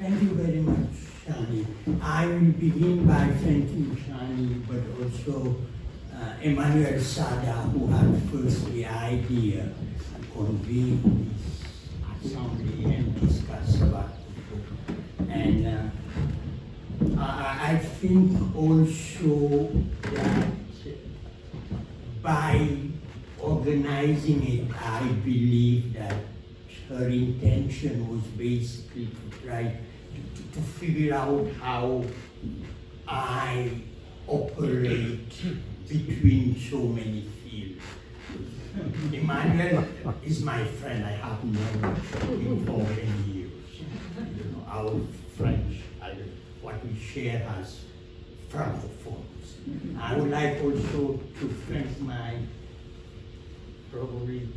Thank you very much, Shani. I will begin by thanking Shani, but also Emmanuel Sada, who had first the idea to convene this assembly and discuss about the book. And I think also that by organizing it, I believe that her intention was basically to try to figure out how I operate between so many fields. Emmanuel is my friend. I have known him for many years. You know, our French, what we share has francophones. I would like also to thank my probably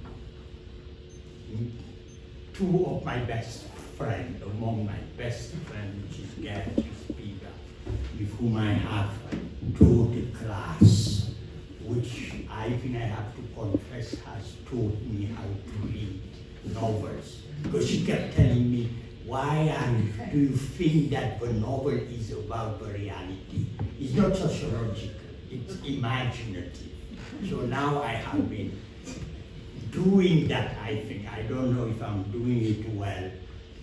two of my best friends, among my best friends, which is Gert Spiga, with whom I have taught a class, which I think I have to confess has taught me how to read novels. Because she kept telling me, do you think that the novel is about the reality? It's not sociological, it's imaginative. So now I have been doing that, I think. I don't know if I'm doing it well.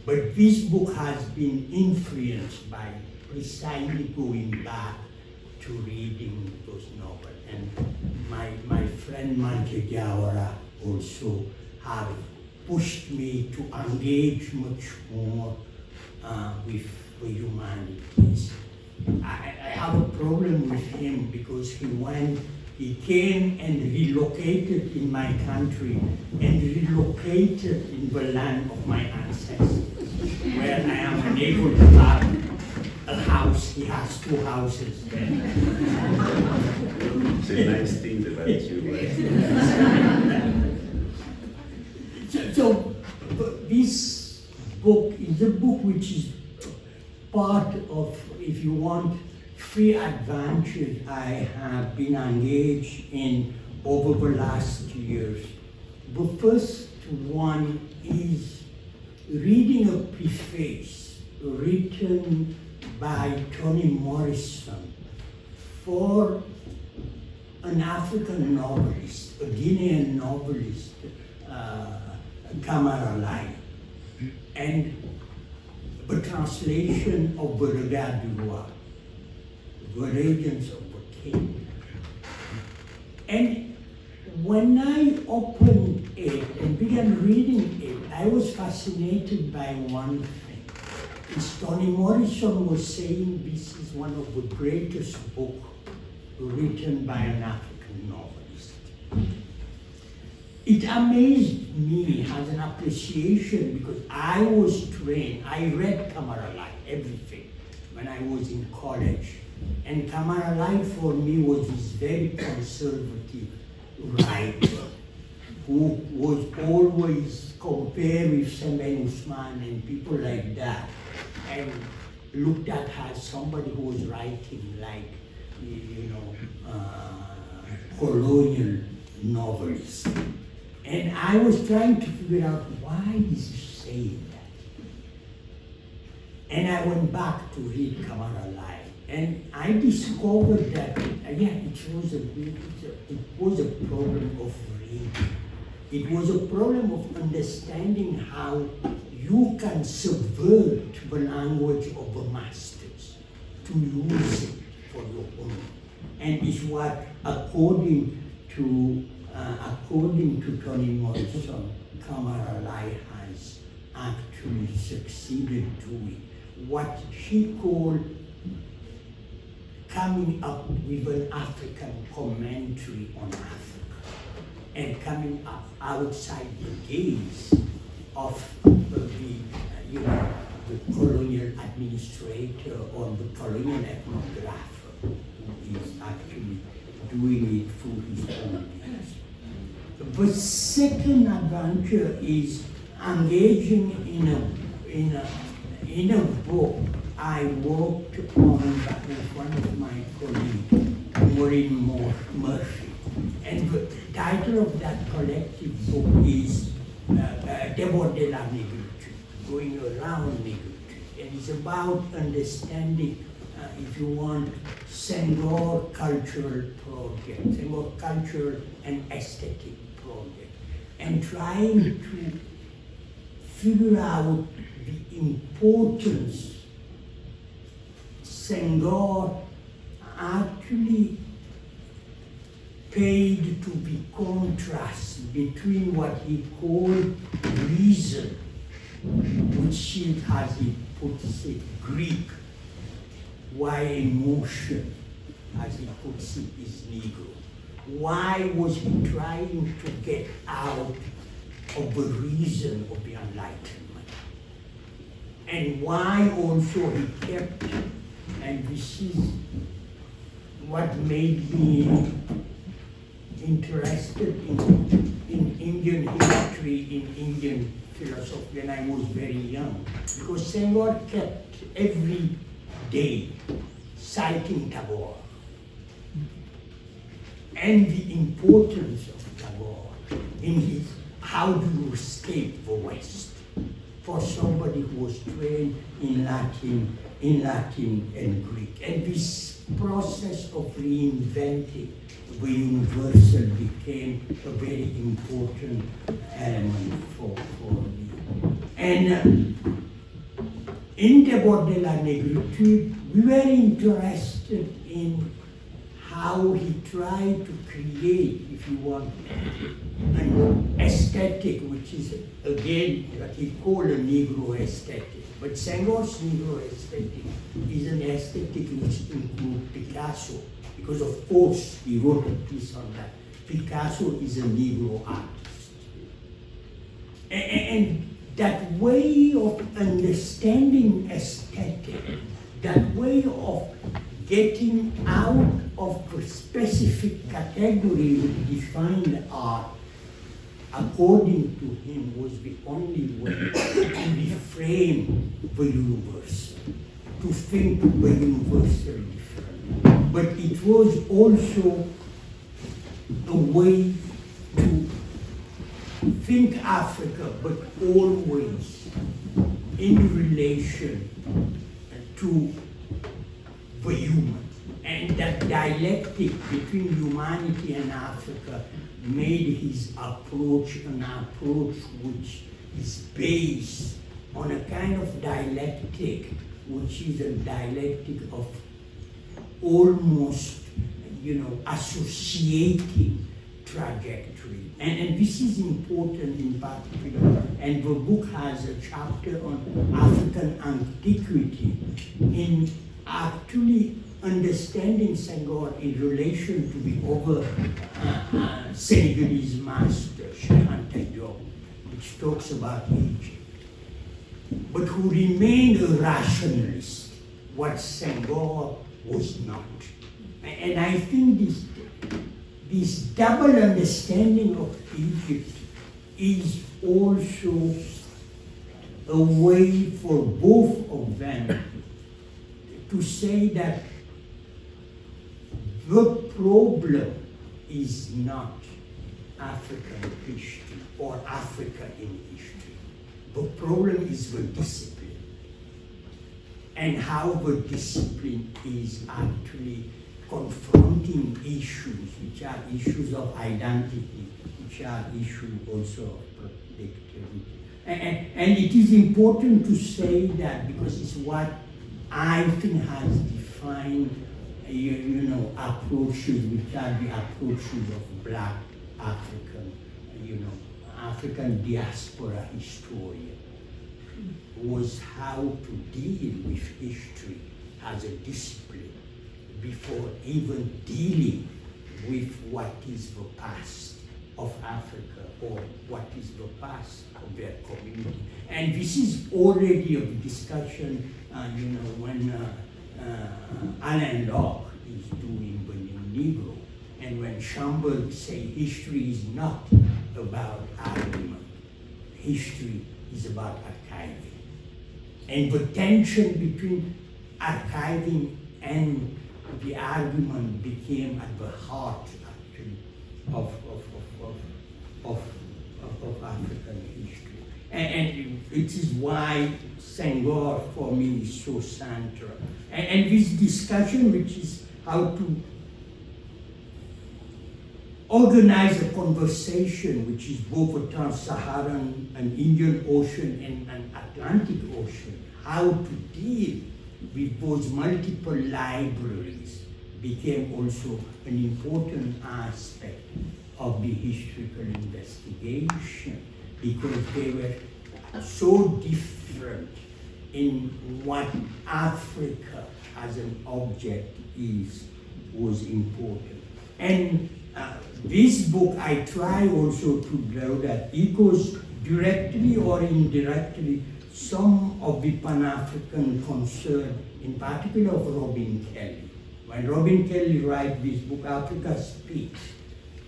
But this book has been influenced by precisely going back to reading those novels. And my friend Manje Jawara also have pushed me to engage much more with the humanities. I have a problem with him because he came and relocated in my country and relocated in the land of my ancestors, where I am unable to have a house. He has two houses there. It's a nice thing about you. So this book is a book which is part of, if you want, three adventures I have been engaged in over the last years. The first one is reading a preface written by Toni Morrison for an African novelist, a Guinean novelist, Kamara Lai, and the translation of the Regard du Roi, the Radiance of the King. And when I opened it and began reading it, I was fascinated by one thing. As Toni Morrison was saying, this is one of the greatest books written by an African novelist. It amazed me as an appreciation because I was trained, I read Kamara Lai, everything, when I was in college. And Kamara Lai for me was this very conservative writer who was always compared with Sembène Ousmane and people like that, and looked at her as somebody who was writing like, colonial novels. And I was trying to figure out why is he saying that. And I went back to read Kamara Lai. And I discovered that, it was a problem of reading. It was a problem of understanding how you can subvert the language of the masters to use it for your own. And it's what, according to Toni Morrison, Kamara Lai has actually succeeded doing what she called coming up with an African commentary on Africa and coming up outside the gaze of the colonial administrator or the colonial ethnographer who is actually doing it through his own gaze. The second adventure is engaging in a book I worked on with one of my colleagues, Maureen Murphy. And the title of that collective book is Débord de la Négritude, Going Around Négritude. And is about understanding, if you want, Senghor cultural project, Senghor cultural and aesthetic project, and trying to figure out the importance Senghor actually paid to the contrast between what he called reason, which is, as he puts it, Greek, why emotion, as he puts it, is Negro. Why was he trying to get out of the reason of the Enlightenment? And why also he kept, and this is what made me interested in Indian history, in Indian philosophy when I was very young, because Senghor kept every day citing Tagore and the importance of Tagore in his how do you escape the West for somebody who was trained in Latin and Greek. And this process of reinventing the universal became a very important element for me. And in Débord de la Négritude, we were interested in how he tried to create, if you want, an aesthetic, which is again what he called a Negro aesthetic. But Senghor's Negro aesthetic is an aesthetic which includes Picasso, because of course he wrote a piece on that. Picasso is a Negro artist. And that way of understanding aesthetic, that way of getting out of the specific category which defined art, according to him, was the only way to reframe the universal, to think the universal differently. But it was also a way to think Africa, but always in relation to the human. And that dialectic between humanity and Africa made his approach an approach which is based on a kind of dialectic, which is a dialectic of almost, associating trajectory. And this is important in particular. And the book has a chapter on African antiquity in actually understanding Senghor in relation to the other Senegalese master, Cheikh Anta Diop, which talks about Egypt, but who remained a rationalist, what Senghor was not. And I think this double understanding of Egypt is also a way for both of them to say that the problem is not African history or Africa in history. The problem is the discipline, and how the discipline is actually confronting issues, which are issues of identity, which are issues also of predictability. And it is important to say that because it's what I think has defined approaches, which are the approaches of Black African, African diaspora historian, was how to deal with history as a discipline before even dealing with what is the past of Africa or what is the past of their community. And this is already a discussion, when Alain Locke is doing the New Negro, and when Schomburg say history is not about argument, history is about archiving. And the tension between archiving and the argument became at the heart, actually, of African history. And it is why Senghor for me is so central. And this discussion, which is how to organize a conversation which is both a trans-Saharan, an Indian Ocean, and an Atlantic Ocean, how to deal with those multiple libraries became also an important aspect of the historical investigation, because they were so different in what Africa as an object was important. And this book, I try also to draw that echoes directly or indirectly some of the Pan-African concern, in particular of Robin Kelly. When Robin Kelly writes this book, Africa Speaks,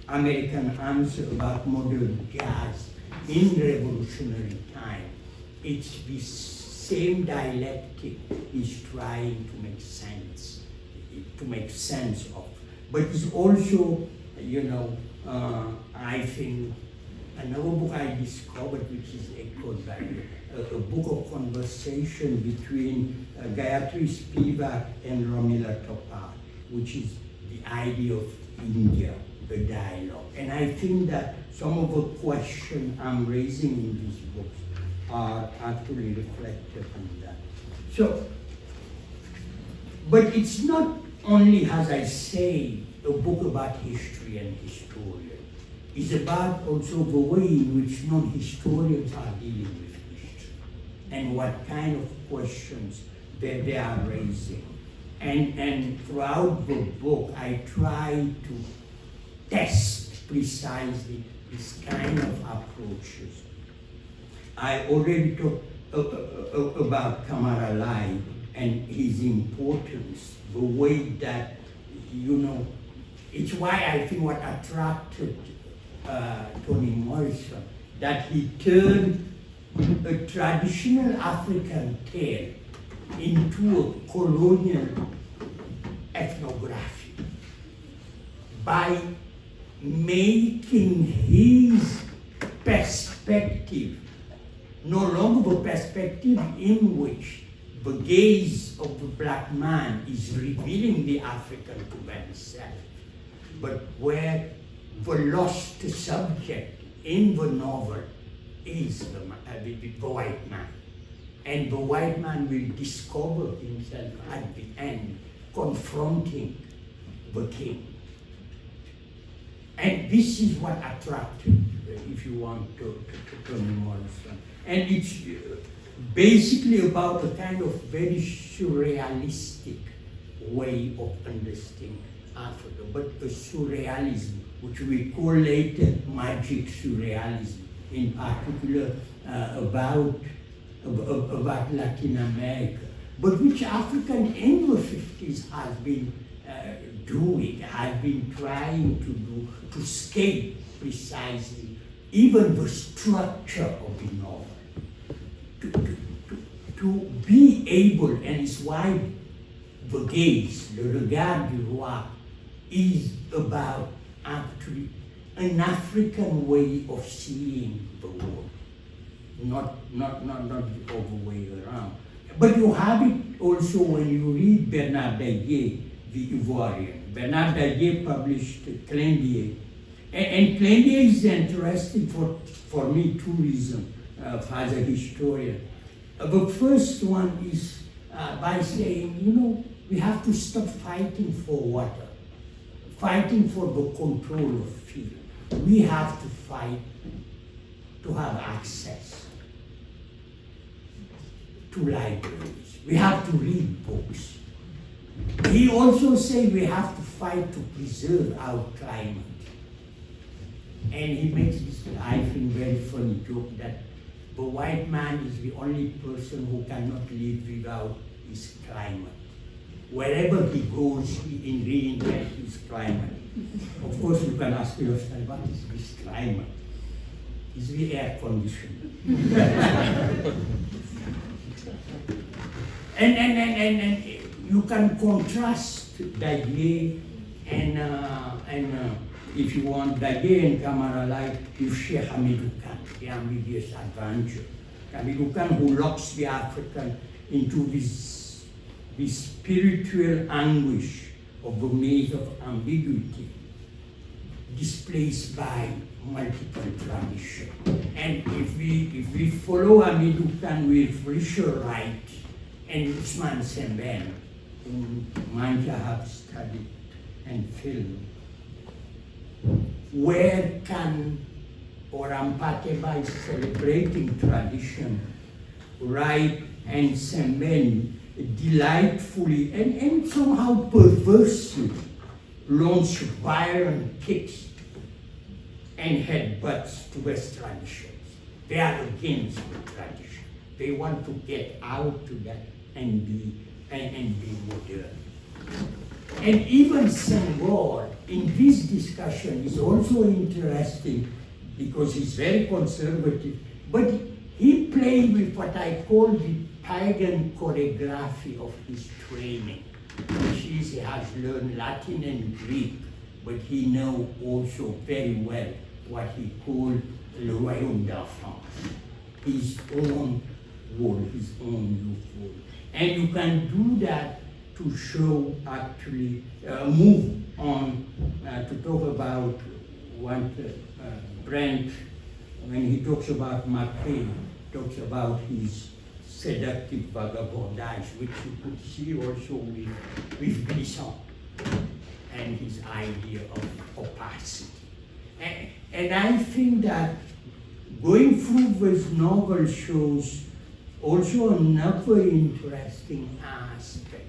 American Answer about Modern Jazz in Revolutionary Time, it's the same dialectic he's trying to make sense of. But it's also, I think, another book I discovered, which is echoed by a book of conversation between Gayatri Spivak and Romila Topar, which is the idea of India, the dialogue. And I think that some of the questions I'm raising in these books are actually reflected in that. So, but it's not only, as I say, a book about history and historian. It's about also the way in which non-historians are dealing with history and what kind of questions that they are raising. And throughout the book, I try to test precisely this kind of approaches. I already talked about Kamara Lai and his importance, the way that, it's why I think what attracted Toni Morrison, that he turned a traditional African tale into a colonial ethnography by making his perspective no longer the perspective in which the gaze of the black man is revealing the African to themselves, but where the lost subject in the novel is the white man. And the white man will discover himself at the end confronting the king. And this is what attracted, if you want, to Toni Morrison. And it's basically about a kind of very surrealistic way of understanding Africa, but a surrealism, which we call later magic surrealism, in particular about Latin America, but which African in the 50s has been doing, has been trying to do, to scale precisely even the structure of the novel. To be able, and it's why the gaze, le regard du roi, is about actually an African way of seeing the world, not the other way around. But you have it also when you read Bernard Daguier, the Ivoirian. Bernard Daguier published Clendier. And Clendier is interesting for me, two reasons as a historian. The first one is by saying, we have to stop fighting for water, fighting for the control of field. We have to fight to have access to libraries. We have to read books. He also said we have to fight to preserve our climate. And he makes this, I think, very funny joke that the white man is the only person who cannot live without his climate. Wherever he goes, he reinvents his climate. Of course, you can ask yourself, what is this climate? It's the air conditioning. and you can contrast Daguier and if you want, Dage and Kamara like with Sheikh Hamidou Khan, the ambiguous adventure. Hamidou Khan who locks the African into this spiritual anguish of the maze of ambiguity, displaced by multiple traditions. And if we follow Hamidou Khan with Richard Wright and Usman Sembène, whom might have studied and filmed, where can Orampate, by celebrating tradition, Wright and Sembène delightfully and somehow perversely launch violent kicks and headbutts to West traditions. They are against the tradition. They want to get out to that and be modern. And even Senghor, in this discussion, is also interesting because he's very conservative, but he played with what I call the pagan choreography of his training, which is he has learned Latin and Greek, but he knows also very well what he called le royaume d'enfance, his own world, his own youth world. And you can do that to show, actually, move on to talk about what Brent, when he talks about Mackay, talks about his seductive vagabondage, which you could see also with Glisson and his idea of opacity. And I think that going through this novel shows also another interesting aspect,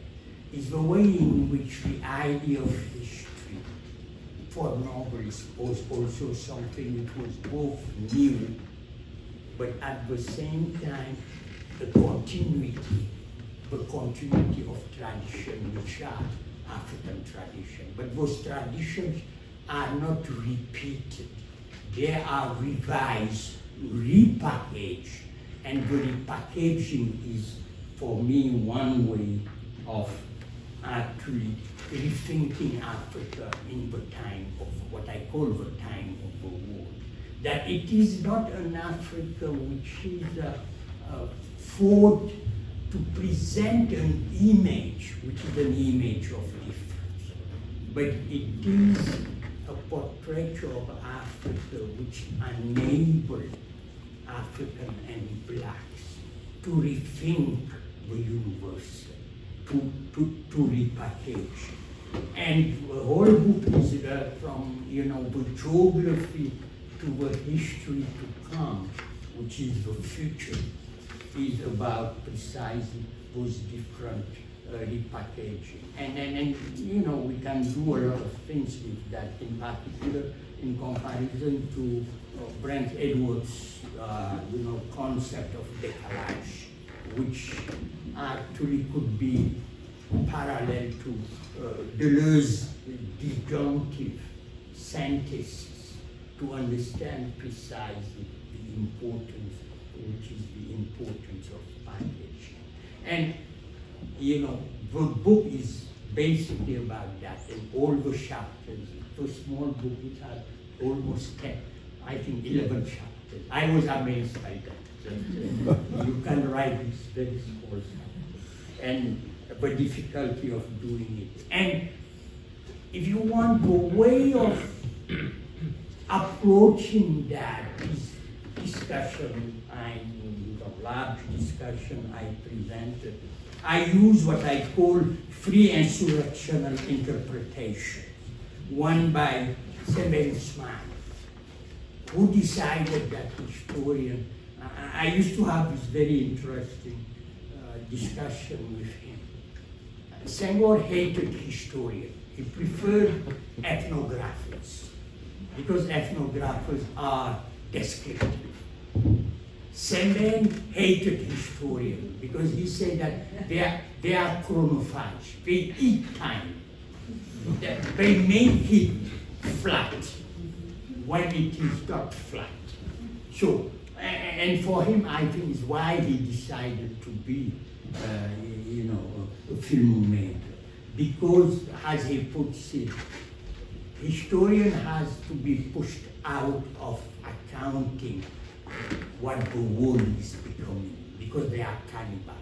is the way in which the idea of history for novels was also something that was both new, but at the same time the continuity of tradition, which are African tradition. But those traditions are not repeated. They are revised, repackaged, and the repackaging is, for me, one way of actually rethinking Africa in the time of what I call the time of the war. That it is not an Africa which is fought to present an image, which is an image of difference, but it is a portraiture of Africa which enabled African and blacks to rethink the universal, to repackage. And the whole book is from the geography to the history to come, which is the future, is about precisely those different repackaging. And we can do a lot of things with that, in particular in comparison to Brent Edwards' concept of decalage, which actually could be parallel to Deleuze's disjunctive synthesis to understand precisely the importance, which is the importance of packaging. And the book is basically about that, and all the chapters. The small book, it has almost 10, I think 11 chapters. I was amazed by that. You can write this very small stuff, and the difficulty of doing it. And if you want the way of approaching that, this discussion, large discussion I presented, I use what I call free insurrectional interpretation, one by Sembène Usman, who decided that historian. I used to have this very interesting discussion with him. Senghor hated historians. He preferred ethnographers because ethnographers are descriptive. Sembène hated historians because he said that they are chronophages. They eat time. They make it flat when it is not flat. So, and for him, I think is why he decided to be, a filmmaker. Because, as he puts it, historian has to be pushed out of accounting what the world is becoming, because they are cannibals.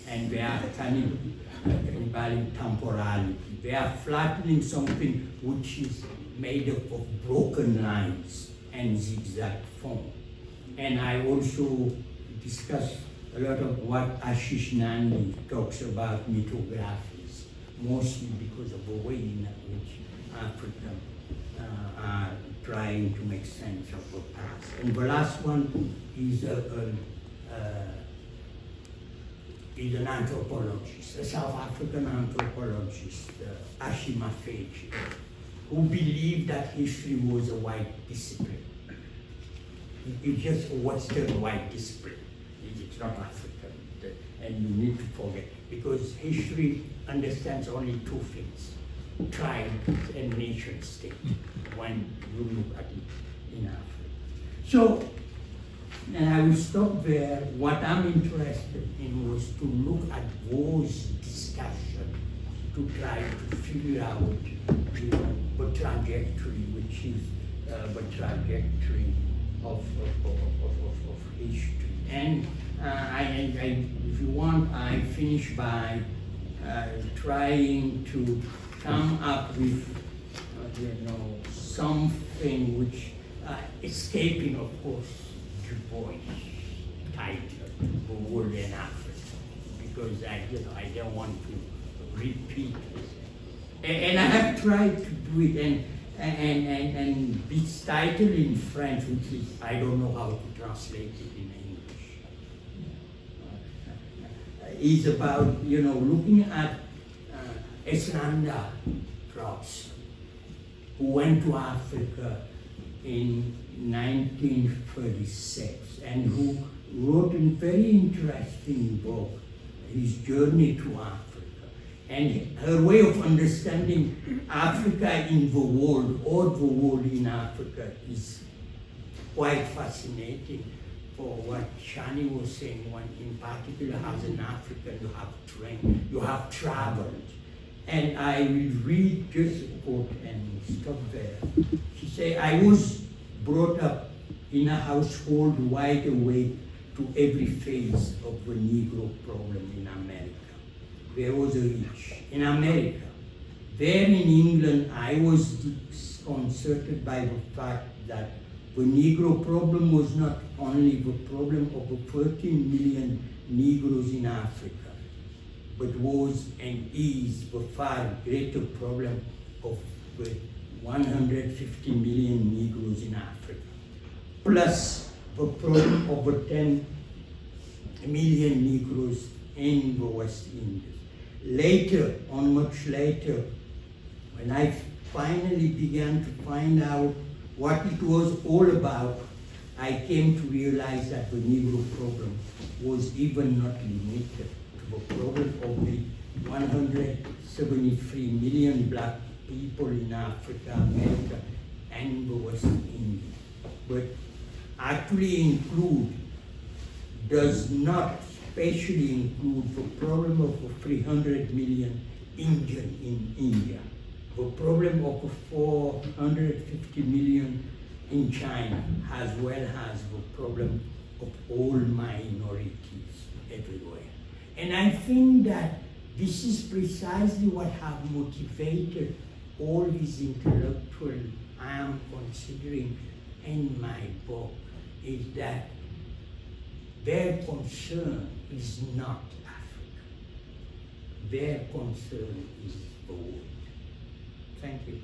And they are cannibal in temporality. They are flattening something which is made up of broken lines and zigzag form. And I also discuss a lot of what Ashish Nandi talks about mythographies, mostly because of the way in which Africa are trying to make sense of the past. And the last one is an anthropologist, a South African anthropologist, Ashima Feji, who believed that history was a white discipline. It's just a Western white discipline. It's not African. And you need to forget, because history understands only two things: tribe and nation state, when you look at it in Africa. So, and I will stop there. What I'm interested in was to look at those discussions to try to figure out, the trajectory, which is the trajectory of history. And if you want, I finish by trying to come up with, something which, escaping, of course, Du Bois title, The World in Africa, because I don't want to repeat it. And I have tried to do it, and this title in French, which is, I don't know how to translate it in English, is about, looking at Islander Ross, who went to Africa in 1936 and who wrote a very interesting book, his journey to Africa. And her way of understanding Africa in the world, or the world in Africa, is quite fascinating. For what Shani was saying, when in particular as an African, you have trained, you have traveled. And I will read just a quote and stop there. She said, I was brought up in a household wide awake to every phase of the Negro problem in America. There was a reach in America. There in England, I was disconcerted by the fact that the Negro problem was not only the problem of the 13 million Negroes in Africa, but was and is the far greater problem of the 150 million Negroes in Africa, plus the problem of the 10 million Negroes in the West Indies. Later, much later, when I finally began to find out what it was all about, I came to realize that the Negro problem was even not limited to the problem of the 173 million black people in Africa, America, and the West Indies, but actually does not especially include the problem of the 300 million Indian in India, the problem of the 450 million in China, as well as the problem of all minorities everywhere. And I think that this is precisely what has motivated all these intellectuals I am considering in my book, is that their concern is not Africa. Their concern is the world. Thank you.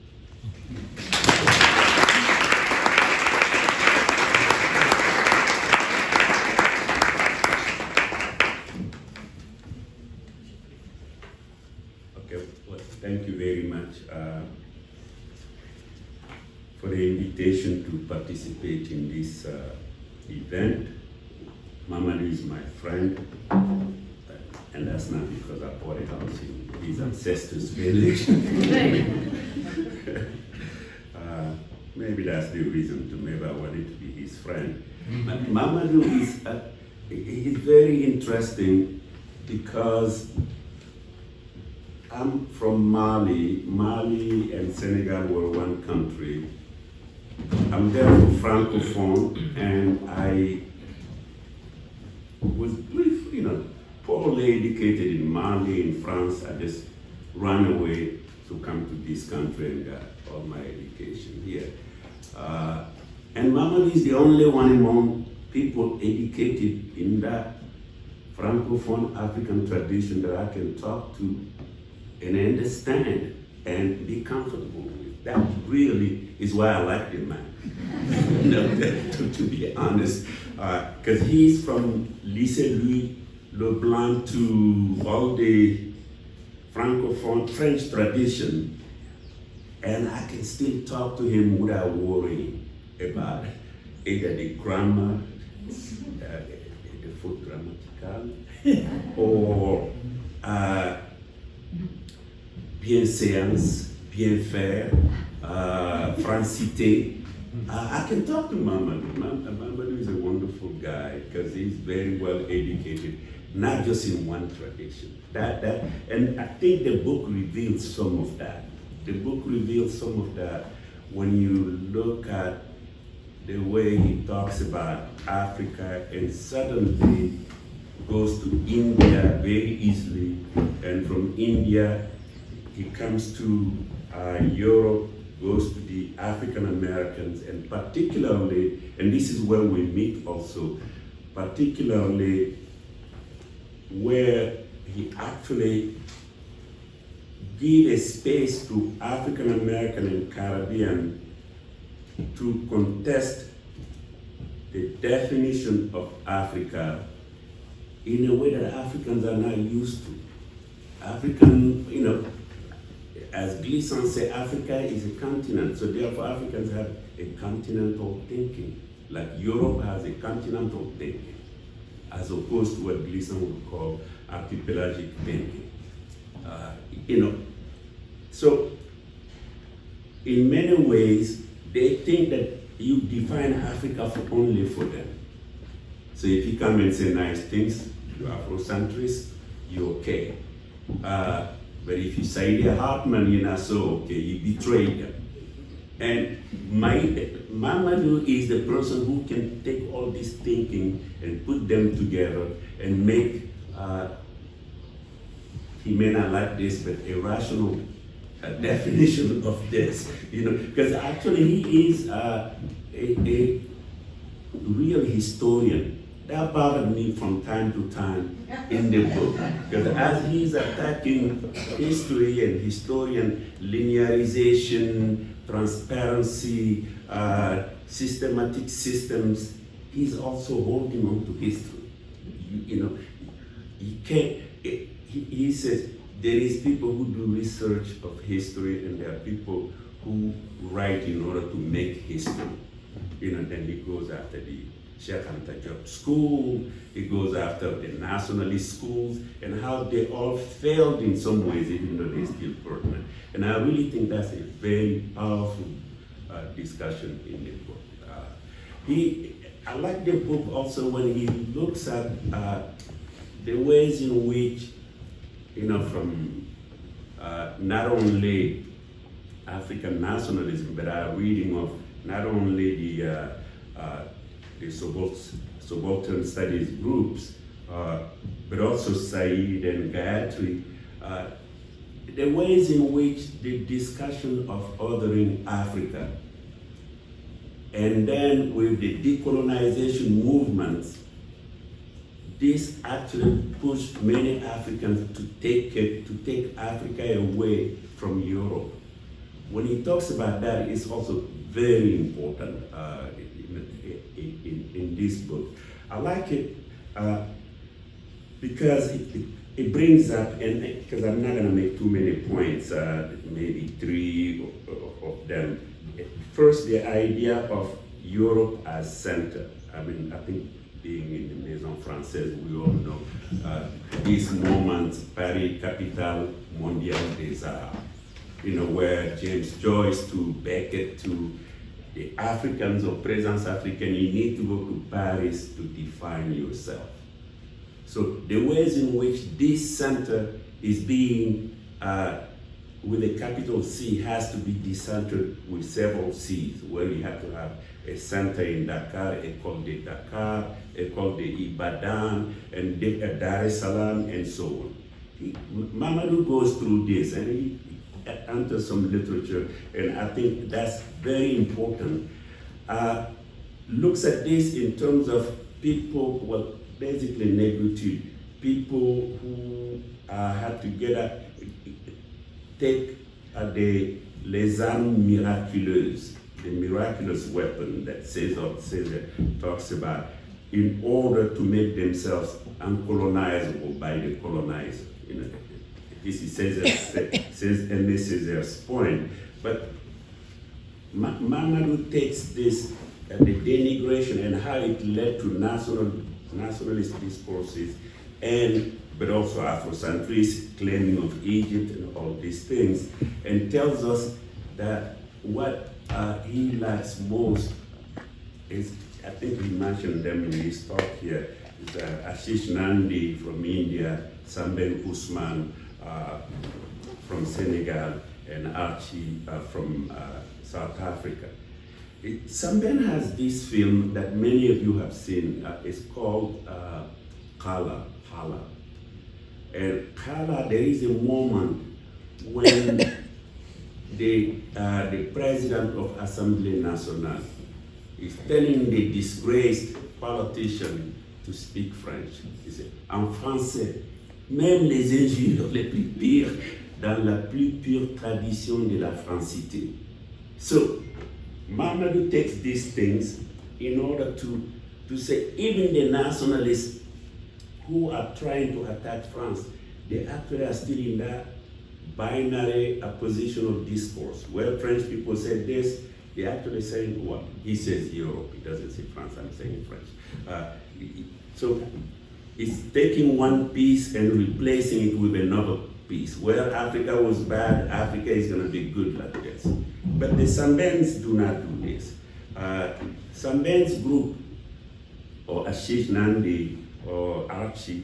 Okay, well, thank you very much for the invitation to participate in this event. Mamadou is my friend, and that's not because I bought a house in his ancestors' village. Maybe that's the reason to maybe I wanted to be his friend. But Mamadou is very interesting because I'm from Mali. Mali and Senegal were one country. I'm there for Francophone, and I was brief, poorly educated in Mali, in France. I just ran away to come to this country and got all my education here. And Mamadou is the only one among people educated in that Francophone African tradition that I can talk to and understand and be comfortable with. That really is why I like the man, to be honest. Because he's from Lycée Louis Leblanc to all the Francophone French tradition, and I can still talk to him without worrying about either the grammar, the faute grammatical, or bienséance, bien faire, francité. I can talk to Mamadou. Mamadou is a wonderful guy because he's very well educated, not just in one tradition. And I think the book reveals some of that. The book reveals some of that when you look at the way he talks about Africa and suddenly goes to India very easily, and from India he comes to Europe, goes to the African Americans, and particularly, and this is where we meet also, particularly where he actually give a space to African American and Caribbean to contest the definition of Africa in a way that Africans are not used to. African, as Gleason said, Africa is a continent, so therefore Africans have a continental thinking, like Europe has a continental thinking, as opposed to what Gleason would call archipelagic thinking. So in many ways, they think that you define Africa only for them. So if you come and say nice things, you're Afrocentrist, you're okay. But if you say they're Hartman, you're not so okay, you betray them. And Mamadou is the person who can take all this thinking and put them together and make, he may not like this, but a rational definition of this, because actually he is a real historian. That bothered me from time to time in the book, because as he's attacking history and historian linearization, transparency, systematic systems, he's also holding on to history. You can't, he says, there is people who do research of history and there are people who write in order to make history. Then he goes after the Cheikh Anta Diop school, he goes after the nationalist schools and how they all failed in some ways even though they're still pertinent. And I really think that's a very powerful discussion in the book. I like the book also when he looks at the ways in which from not only African nationalism, but our reading of not only the subaltern studies groups, but also Said and Gayatri, the ways in which the discussion of othering Africa, and then with the decolonization movements, this actually pushed many Africans to take Africa away from Europe. When he talks about that, it's also very important in this book. I like it because it brings up, and because I'm not going to make too many points, maybe three of them. First, the idea of Europe as center. I think being in the Maison Française, we all know this moment, Paris, capitale mondiale des arts, where James Joyce to Beckett to the Africans or Présence Africaine, you need to go to Paris to define yourself. So the ways in which this center is being with a capital C has to be decentered with several C's, where you have to have a center in Dakar, École de Dakar, École de Ibadan, and Dar-es-Salaam, and so on. Mamadou goes through this, and he enters some literature, and I think that's very important. Looks at this in terms of people, well, basically negritude, people who have to take les armes miraculeuses, the miraculous weapon that talks about, in order to make themselves uncolonizable by the colonizer. You know, this is César's point. But Mamadou takes this, the denigration and how it led to nationalist discourses, but also Afrocentrist claiming of Egypt and all these things, and tells us that what he likes most is, I think he mentioned them in his talk here, is Ashish Nandi from India, Samben Ousmane from Senegal, and Archie from South Africa. Samben has this film that many of you have seen. It's called Kala. And Kala, there is a moment when the president of Assemblée Nationale is telling the disgraced politician to speak French. He said, en français, même les injures les plus pires dans la plus pure tradition de la francité. So, Mamadou takes these things in order to say even the nationalists who are trying to attack France, they actually are still in that binary oppositional discourse, where French people say this, they actually saying what? He says Europe, he doesn't say France, I'm saying French. So it's taking one piece and replacing it with another piece. Where Africa was bad, Africa is going to be good like this. But the Sambens do not do this. Sambens group, or Ashish Nandi, or Archie,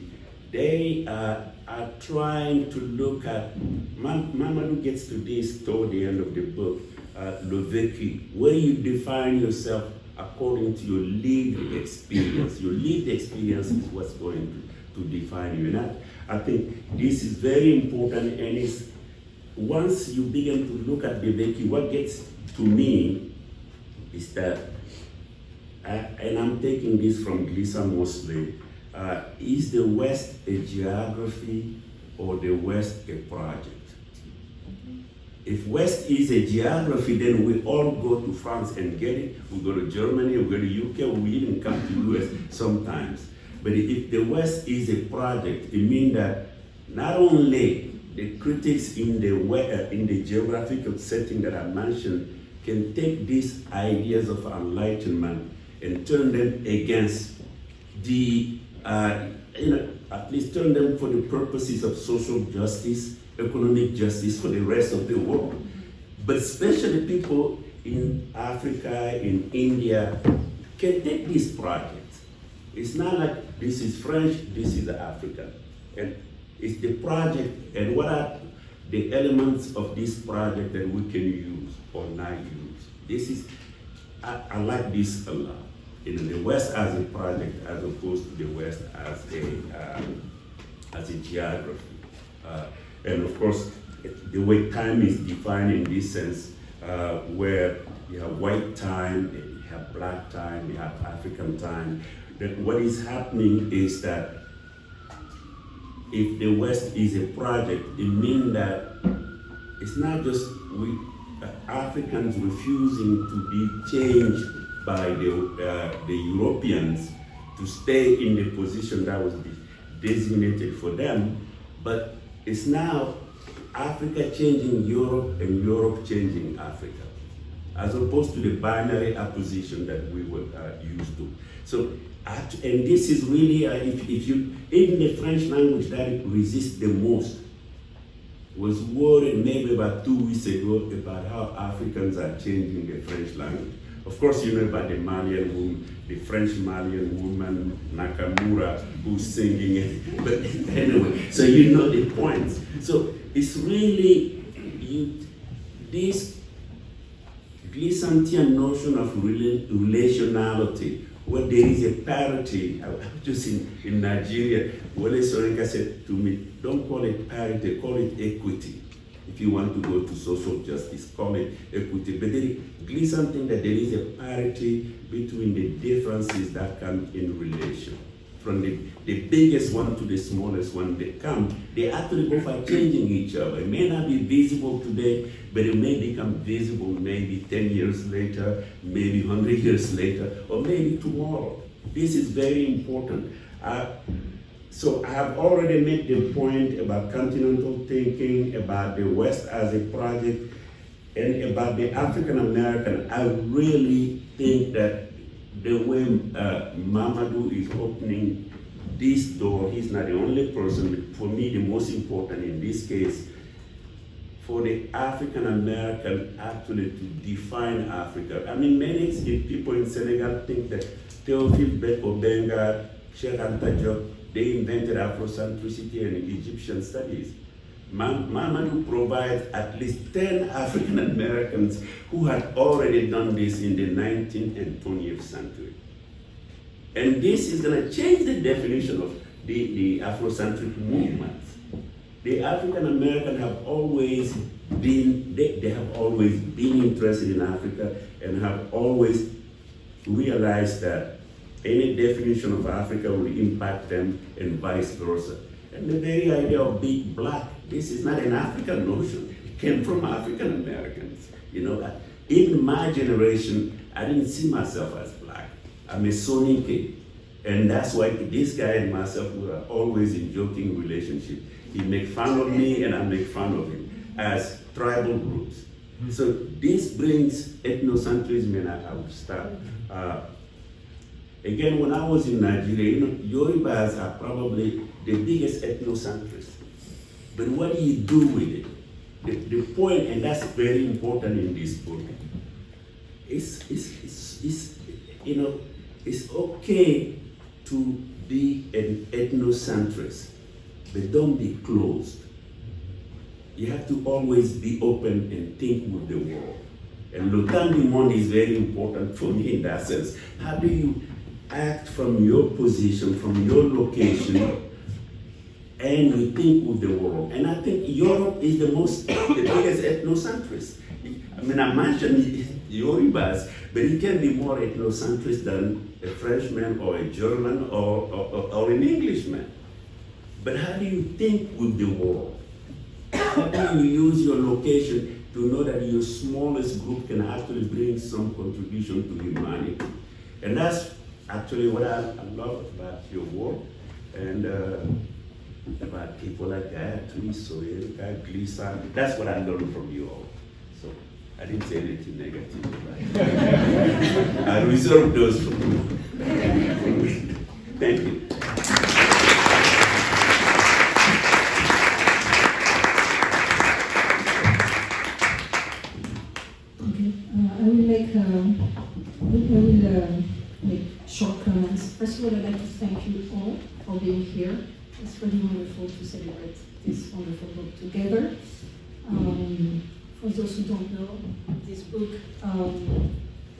they are trying to look at, Mamadou gets to this toward the end of the book, le vécu, where you define yourself according to your lived experience. Your lived experience is what's going to define you. And I think this is very important, and it's, once you begin to look at the vécu, what gets to me is that, and I'm taking this from Glissa mostly, is the West a geography or the West a project? If West is a geography, then we all go to France and get it. We go to Germany, we go to UK, we even come to US sometimes. But if the West is a project, it means that not only the critics in the geographical setting that I mentioned can take these ideas of enlightenment and turn them against the, at least turn them for the purposes of social justice, economic justice for the rest of the world. But especially people in Africa, in India, can take these projects. It's not like this is French, this is African. And it's the project, and what are the elements of this project that we can use or not use. This is, I like this a lot. The West as a project as opposed to the West as a geography. And of course, the way time is defined in this sense, where you have white time, you have black time, you have African time, that what is happening is that if the West is a project, it means that it's not just we Africans refusing to be changed by the Europeans to stay in the position that was designated for them, but it's now Africa changing Europe and Europe changing Africa, as opposed to the binary opposition that we were used to. So, and this is really, if you, even the French language that it resists the most, was worried maybe about 2 weeks ago about how Africans are changing the French language. Of course, you know about the Malian woman, the French Malian woman, Nakamura, who's singing it. But anyway, so you know the points. So it's really this Glissantian notion of relationality, where there is a parity. I was just in Nigeria, Wole Soyinka said to me, don't call it parity, call it equity. If you want to go to social justice, call it equity. But Glissan thinks that there is a parity between the differences that come in relation. From the biggest one to the smallest one they actually both are changing each other. It may not be visible today, but it may become visible maybe 10 years later, maybe 100 years later, or maybe tomorrow. This is very important. So I have already made the point about continental thinking, about the West as a project, and about the African American. I really think that the way Mamadou is opening this door, he's not the only person, but for me the most important in this case, for the African American actually to define Africa. I mean, many people in Senegal think that Théophile Obenga, Cheikh Anta Diop, they invented Afrocentricity and Egyptian studies. Mamadou provides at least 10 African Americans who had already done this in the 19th and 20th century. And this is going to change the definition of the Afrocentric movement. The African Americans have always been, they have always been interested in Africa and have always realized that any definition of Africa will impact them and vice versa. And the very idea of being black, this is not an African notion. It came from African Americans. You know, even my generation, I didn't see myself as black. I'm a Soninke. And that's why this guy and myself were always in joking relationship. He make fun of me and I make fun of him as tribal groups. So this brings ethnocentrism, and I will start. Again, when I was in Nigeria, you know, Yorubas are probably the biggest ethnocentrists. But what do you do with it? The point, and that's very important in this book, is you know, it's okay to be an ethnocentrist, but don't be closed. You have to always be open and think with the world. And le temps du monde is very important for me in that sense. How do you act from your position, from your location, and you think with the world? And I think Europe is the biggest ethnocentrist. I mean, I mentioned Yorubas, but it can be more ethnocentrist than a Frenchman or a German or an Englishman. But how do you think with the world? How do you use your location to know that your smallest group can actually bring some contribution to humanity? And that's actually what I love about your work and about people like Gayatri, Soyinka, Glissan. That's what I learned from you all. So I didn't say anything negative, right? I reserve those for you. Thank you. I will make short comments. First of all, I'd like to thank you all for being here. It's really wonderful to celebrate this wonderful book together. For those who don't know, this book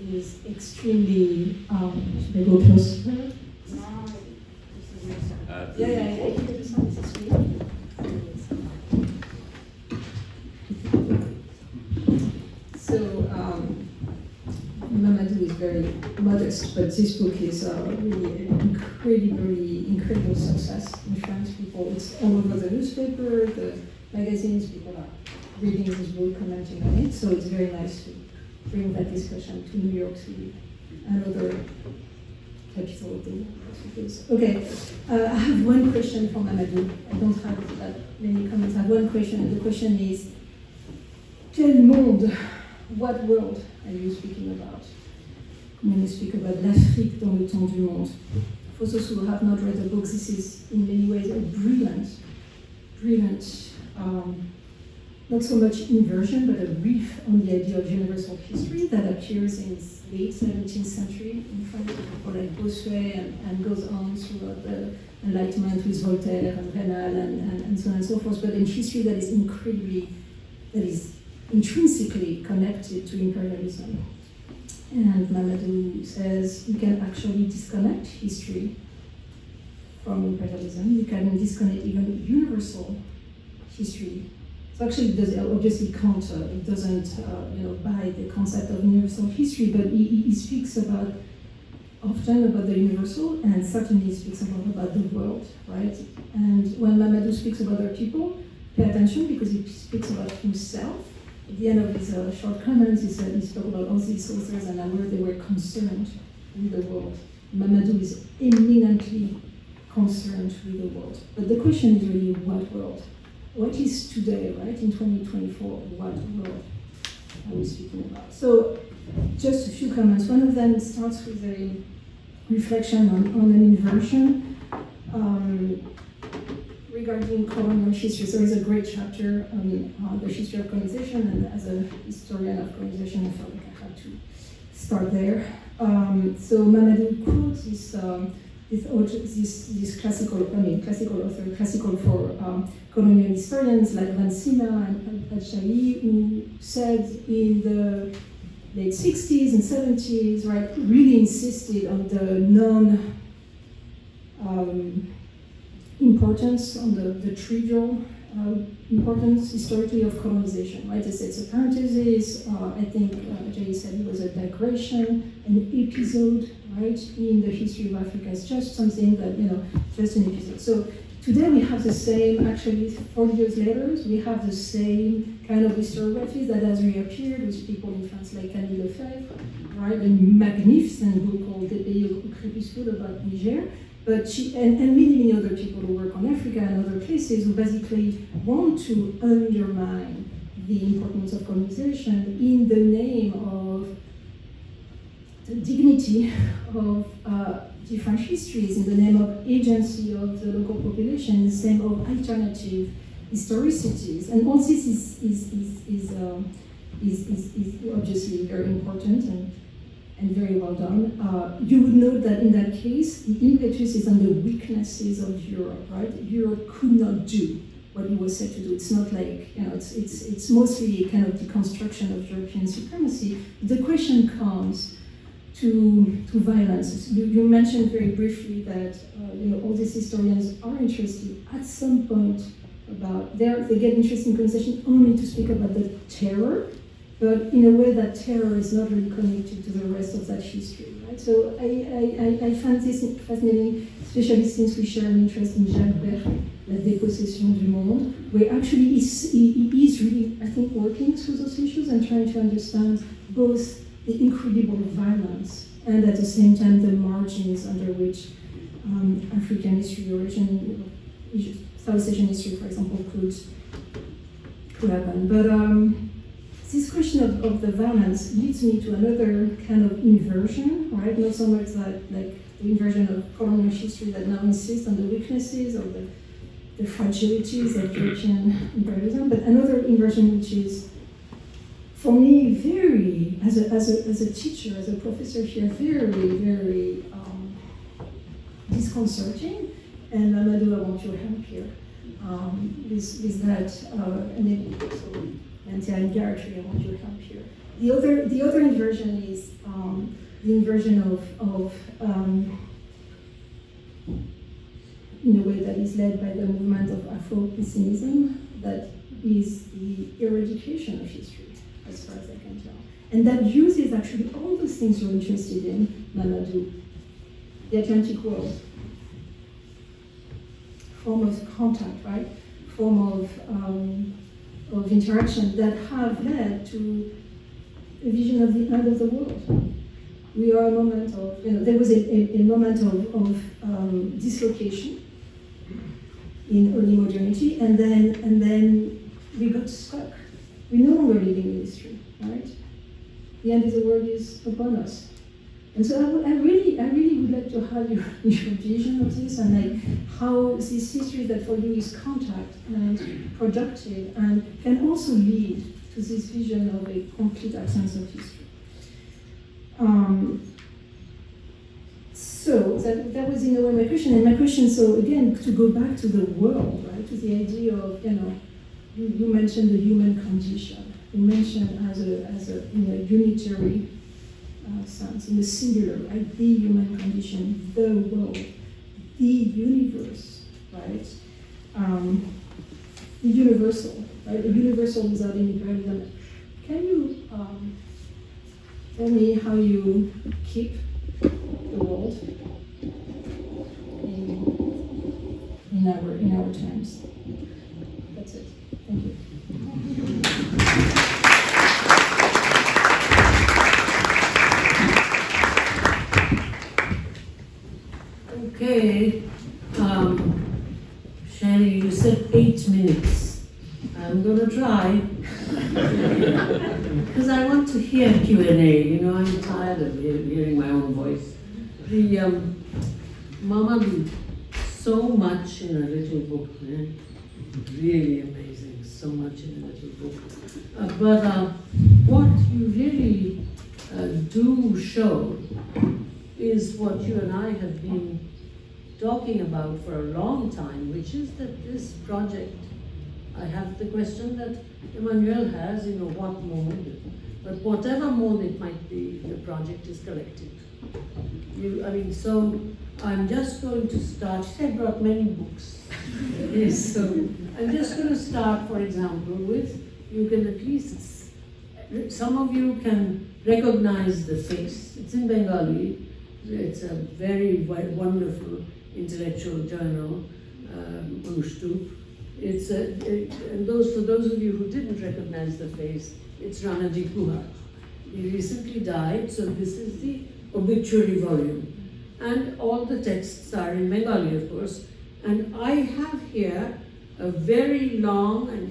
is extremely, should I go closer? Yeah, this one is extreme. So, Mamadou is very modest, but this book is really an incredible success in France. It's all over the newspaper, the magazines, people are reading this book, commenting on it, so it's very nice to bring that discussion to New York City, another capital of the world, I suppose. Okay, I have one question for Mamadou. I don't have that many comments. I have one question, and the question is, quel monde? What world are you speaking about when you speak about l'Afrique dans le temps du monde? For those who have not read the book, this is in many ways a brilliant not so much inversion, but a riff on the idea of universal history that appears in the late 17th century in France, with people like Bossuet, and goes on throughout the Enlightenment with Voltaire and Renal and so on and so forth, but in history that is intrinsically connected to imperialism. And Mamadou says you can actually disconnect history from imperialism. You can disconnect even universal history. So actually, it does, obviously can't, it doesn't buy the concept of universal history, but he speaks often about the universal, and certainly speaks about the world, right? And when Mamadou speaks about other people, pay attention, because he speaks about himself. At the end of his short comments, he spoke about all these authors and where they were concerned with the world. Mamadou is eminently concerned with the world. But the question is really, what world? What is today, right, in 2024, what world are we speaking about? So, just a few comments. One of them starts with a reflection on an inversion regarding colonial history. So, there's a great chapter on the history of colonization, and as a historian of colonization, I felt like I had to start there. So, Mamadou quotes this classical for colonial historians like Vansina and Al-Shayi, who said in the late 60s and 70s, right, really insisted on the importance, on the trivial importance historically of colonization, right? It's a parenthesis. I think Jay said it was a digression, an episode, right, in the history of Africa. It's just something that, just an episode. So today we have the same, actually 40 years later, we have the same kind of historiography that has reappeared with people in France like Camille Lefebvre, right? A magnificent book called Des Pays au Crépuscule about Niger. But and many other people who work on Africa and other places who basically want to undermine the importance of colonization in the name of the dignity of different histories, in the name of agency of the local population, in the name of alternative historicities. And all this is obviously very important and very well done. You would note that in that case, the impetus is on the weaknesses of Europe, right? Europe could not do what it was said to do. It's not like, it's mostly a kind of deconstruction of European supremacy. The question comes to violence. You mentioned very briefly that all these historians are interested at some point about, they get interested in colonization only to speak about the terror, but in a way that terror is not really connected to the rest of that history, right? So I find this fascinating, especially since we share an interest in Jacques Beck, La Dépossession du Monde, where actually he is really, I think, working through those issues and trying to understand both the incredible violence and at the same time the margins under which African history, South Asian history, for example, could happen. But this question of the violence leads me to another kind of inversion, right? Not so much that like the inversion of colonial history that now insists on the weaknesses or the fragilities of European imperialism, but another inversion which is, for me, very, as a teacher, as a professor here, very disconcerting. And Mamadou, I want your help here with that. And maybe also Nantia and Garrett, I want your help here. The other inversion is the inversion of in a way that is led by the movement of Afro-pessimism, that is the eradication of history, as far as I can tell. And that uses actually all those things you're interested in, Mamadou. The Atlantic world, form of contact, right? Form of interaction that have led to a vision of the end of the world. We are a moment of, there was a moment of dislocation in early modernity, and then we got stuck. We're no longer living in history, right? The end of the world is upon us. And so I really would like to have your vision of this, and like how this history that for you is contact and productive and can also lead to this vision of a complete absence of history. So that was in a way my question. And my question, so again, to go back to the world, right, to the idea of, you mentioned the human condition. You mentioned as a unitary sense, in the singular, right, the human condition, the world, the universe, right, the universal, right, the universal without any imperialism. Can you tell me how you keep the world in our terms? That's it. Thank you. Okay, Shani, you said 8 minutes. I'm going to try, because I want to hear Q&A. I'm tired of hearing my own voice. The Mamadou, so much in a little book, really amazing, so much in a little book. But what you really do show is what you and I have been talking about for a long time, which is that this project, I have the question that Emmanuel has, what mode, but whatever mode it might be, the project is collective. So I'm just going to start, I brought many books. Yes, so I'm just going to start, for example, with, you can at least, some of you can recognize the face. It's in Bengali. It's a very wonderful intellectual journal, Unushtup. It's and for those of you who didn't recognize the face, it's Ranaji Guha. He recently died, so this is the obituary volume. And all the texts are in Bengali, of course. And I have here a very long, and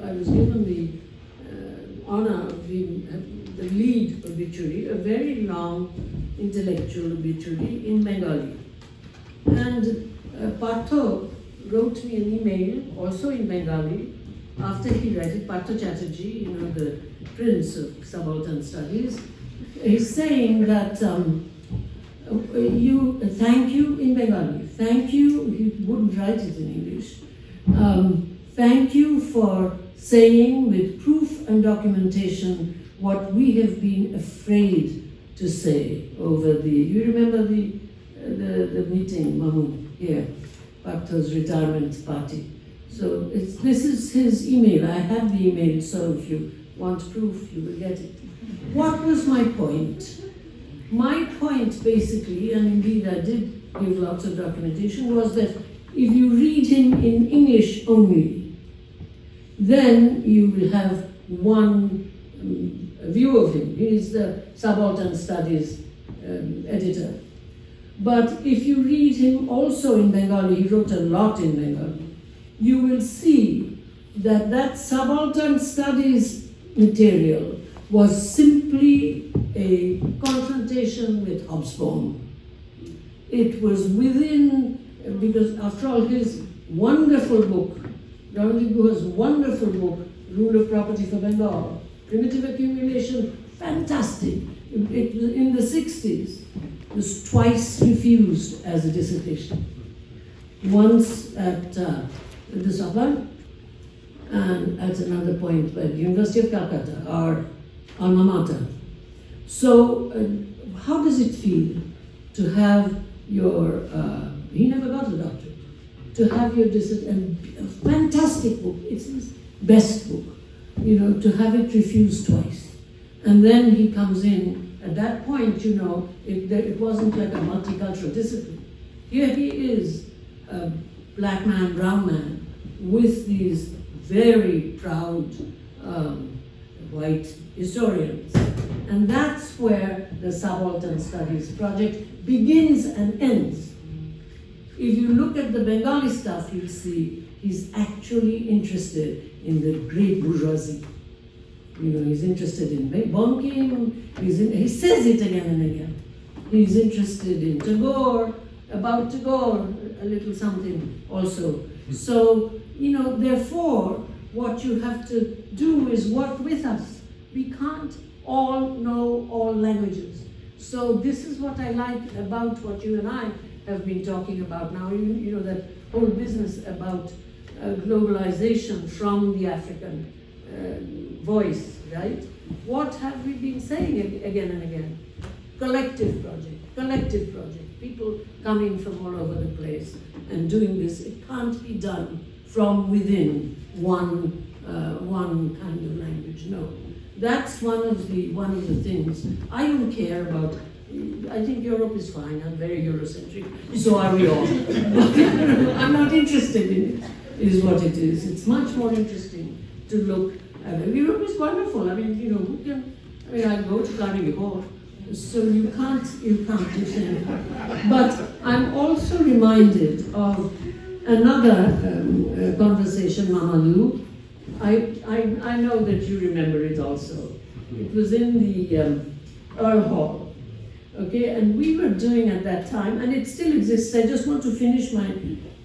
I was given the honor of being the lead obituary, a very long intellectual obituary in Bengali. And Partho wrote me an email, also in Bengali, after he read it, Partho Chatterjee, the prince of subaltern studies. He's saying that thank you in Bengali, thank you, he wouldn't write it in English, thank you for saying with proof and documentation what we have been afraid to say over you remember the meeting, Mahmoud, here, Partho's retirement party. So this is his email. I have the email, so if you want proof, you will get it. What was my point? My point, basically, and indeed I did give lots of documentation, was that if you read him in English only, then you will have one view of him. He is the subaltern studies editor. But if you read him also in Bengali, he wrote a lot in Bengali, you will see that subaltern studies material was simply a confrontation with Hobsbawm. It was within, because after all, his wonderful book, Ranaji Guha's wonderful book, Rule of Property for Bengal, Primitive Accumulation, fantastic. It was in the 60s. It was twice refused as a dissertation. Once at the Sablan, and at another point by the University of Calcutta, our alma mater. So how does it feel to have your, he never got a doctorate, to have your dissertation, a fantastic book, it's his best book, to have it refused twice. And then he comes in, at that point, it wasn't like a multicultural discipline. Here he is, a black man, brown man, with these very proud white historians. And that's where the Subaltern Studies project begins and ends. If you look at the Bengali stuff, you'll see he's actually interested in the great bourgeoisie. You know, he's interested in banking, he says it again and again. He's interested in Tagore, about Tagore, a little something also. So, you know, therefore, what you have to do is work with us. We can't all know all languages. So this is what I like about what you and I have been talking about now, you know, that whole business about globalization from the African voice, right? What have we been saying again and again? Collective project, people coming from all over the place and doing this. It can't be done from within one kind of language, no. That's one of the things. I don't care about, I think Europe is fine, I'm very Eurocentric, so are we all. I'm not interested in it, is what it is. It's much more interesting to look at it. Europe is wonderful. I mean, you know, I go to Carnegie Hall, so you can't do anything. But I'm also reminded of another conversation, Mamadou. I know that you remember it also. It was in the Earl Hall, okay? And we were doing at that time, and it still exists. I just want to finish my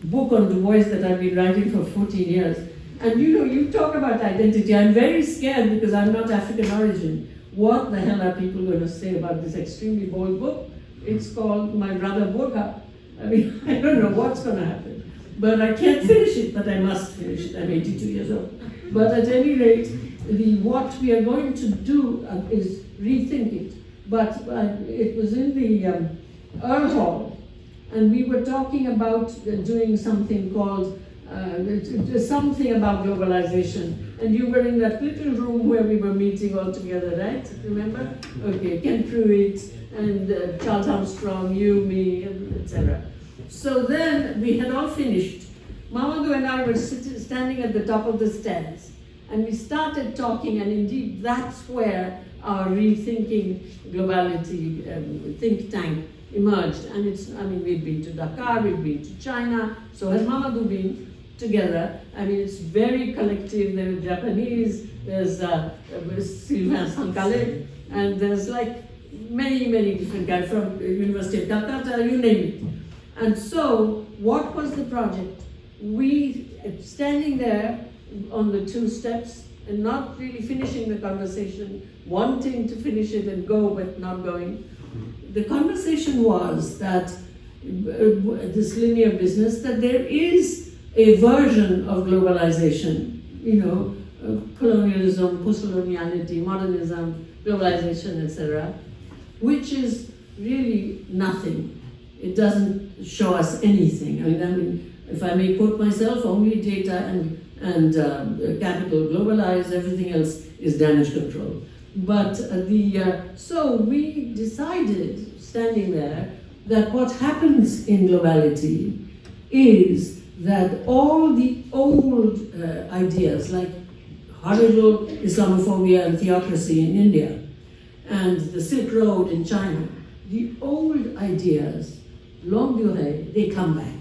book on Du Bois that I've been writing for 14 years. And you know, you talk about identity. I'm very scared because I'm not African origin. What the hell are people going to say about this extremely bold book? It's called My Brother Burqa. I mean, I don't know what's going to happen. But I can't finish it, but I must finish it. I'm 82 years old. But at any rate, what we are going to do is rethink it. But it was in the Earl Hall, and we were talking about doing something called something about globalization. And you were in that little room where we were meeting all together, right? Remember? Okay, Ken Pruitt and Charles Armstrong, you, me, etc. So then we had all finished. Mamadou and I were standing at the top of the stairs, and we started talking, and indeed that's where our rethinking globality think tank emerged. And we've been to Dakar, we've been to China, so has Mamadou been together. I mean, it's very collective. There are Japanese, there's Sylvain Sankale, and there's like many different guys from the University of Calcutta, you name it. And so, what was the project? We, standing there on the two steps and not really finishing the conversation, wanting to finish it and go, but not going. The conversation was that this linear business, that there is a version of globalization, you know, colonialism, post-coloniality, modernism, globalization, etc., which is really nothing. It doesn't show us anything. I mean, if I may quote myself, only data and capital globalized, everything else is damage control. But so we decided, standing there, that what happens in globality is that all the old ideas, like horrible Islamophobia and theocracy in India, and the Silk Road in China, the old ideas, longue durée, they come back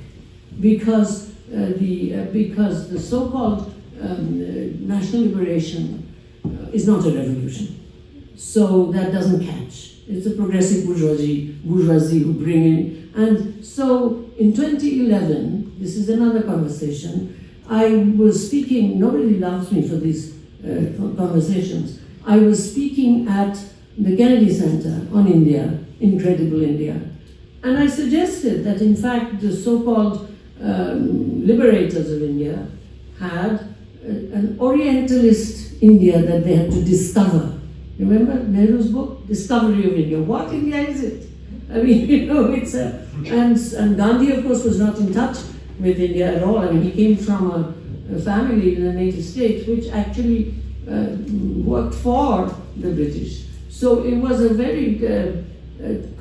because the so-called national liberation is not a revolution. So that doesn't catch. It's a progressive bourgeoisie who bring in. And so in 2011, this is another conversation, I was speaking, nobody loves me for these conversations. I was speaking at the Kennedy Center on India, Incredible India. And I suggested that in fact the so-called liberators of India had an Orientalist India that they had to discover. Remember Nehru's book, Discovery of India? What India is it? I mean, you know, it's a... And Gandhi, of course, was not in touch with India at all. I mean, he came from a family in the native state which actually worked for the British. So it was a very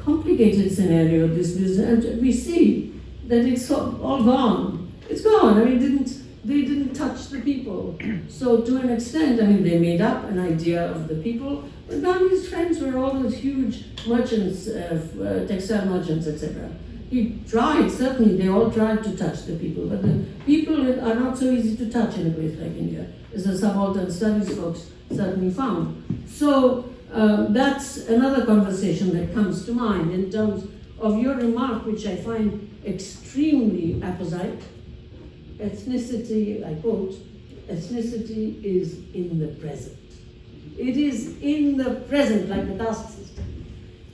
complicated scenario, this business. And we see that it's all gone. It's gone. I mean, they didn't touch the people. So to an extent, I mean, they made up an idea of the people, but Gandhi's friends were all those huge merchants, textile merchants, etc. he tried, certainly they all tried to touch the people, but the people are not so easy to touch in a place like India, as the subaltern studies folks certainly found. So that's another conversation that comes to mind in terms of your remark, which I find extremely apposite. Ethnicity, I quote, ethnicity is in the present. It is in the present, like the caste system.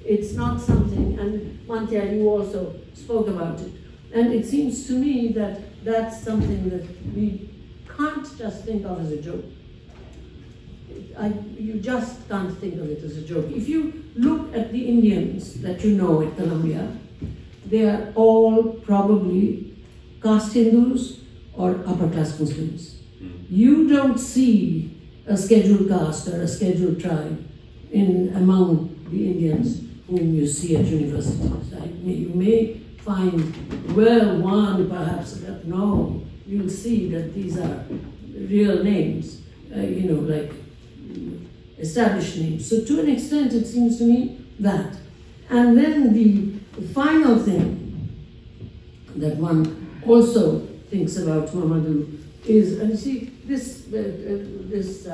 It's not something, and Mantia, you also spoke about it. And it seems to me that that's something that we can't just think of as a joke. You just can't think of it as a joke. If you look at the Indians that you know at Columbia, they are all probably caste Hindus or upper class Muslims. You don't see a scheduled caste or a scheduled tribe among the Indians whom you see at universities. You may find, well, one perhaps, but no, you'll see that these are real names, like established names. So to an extent, it seems to me that. And then the final thing that one also thinks about Mamadou is, and you see, this business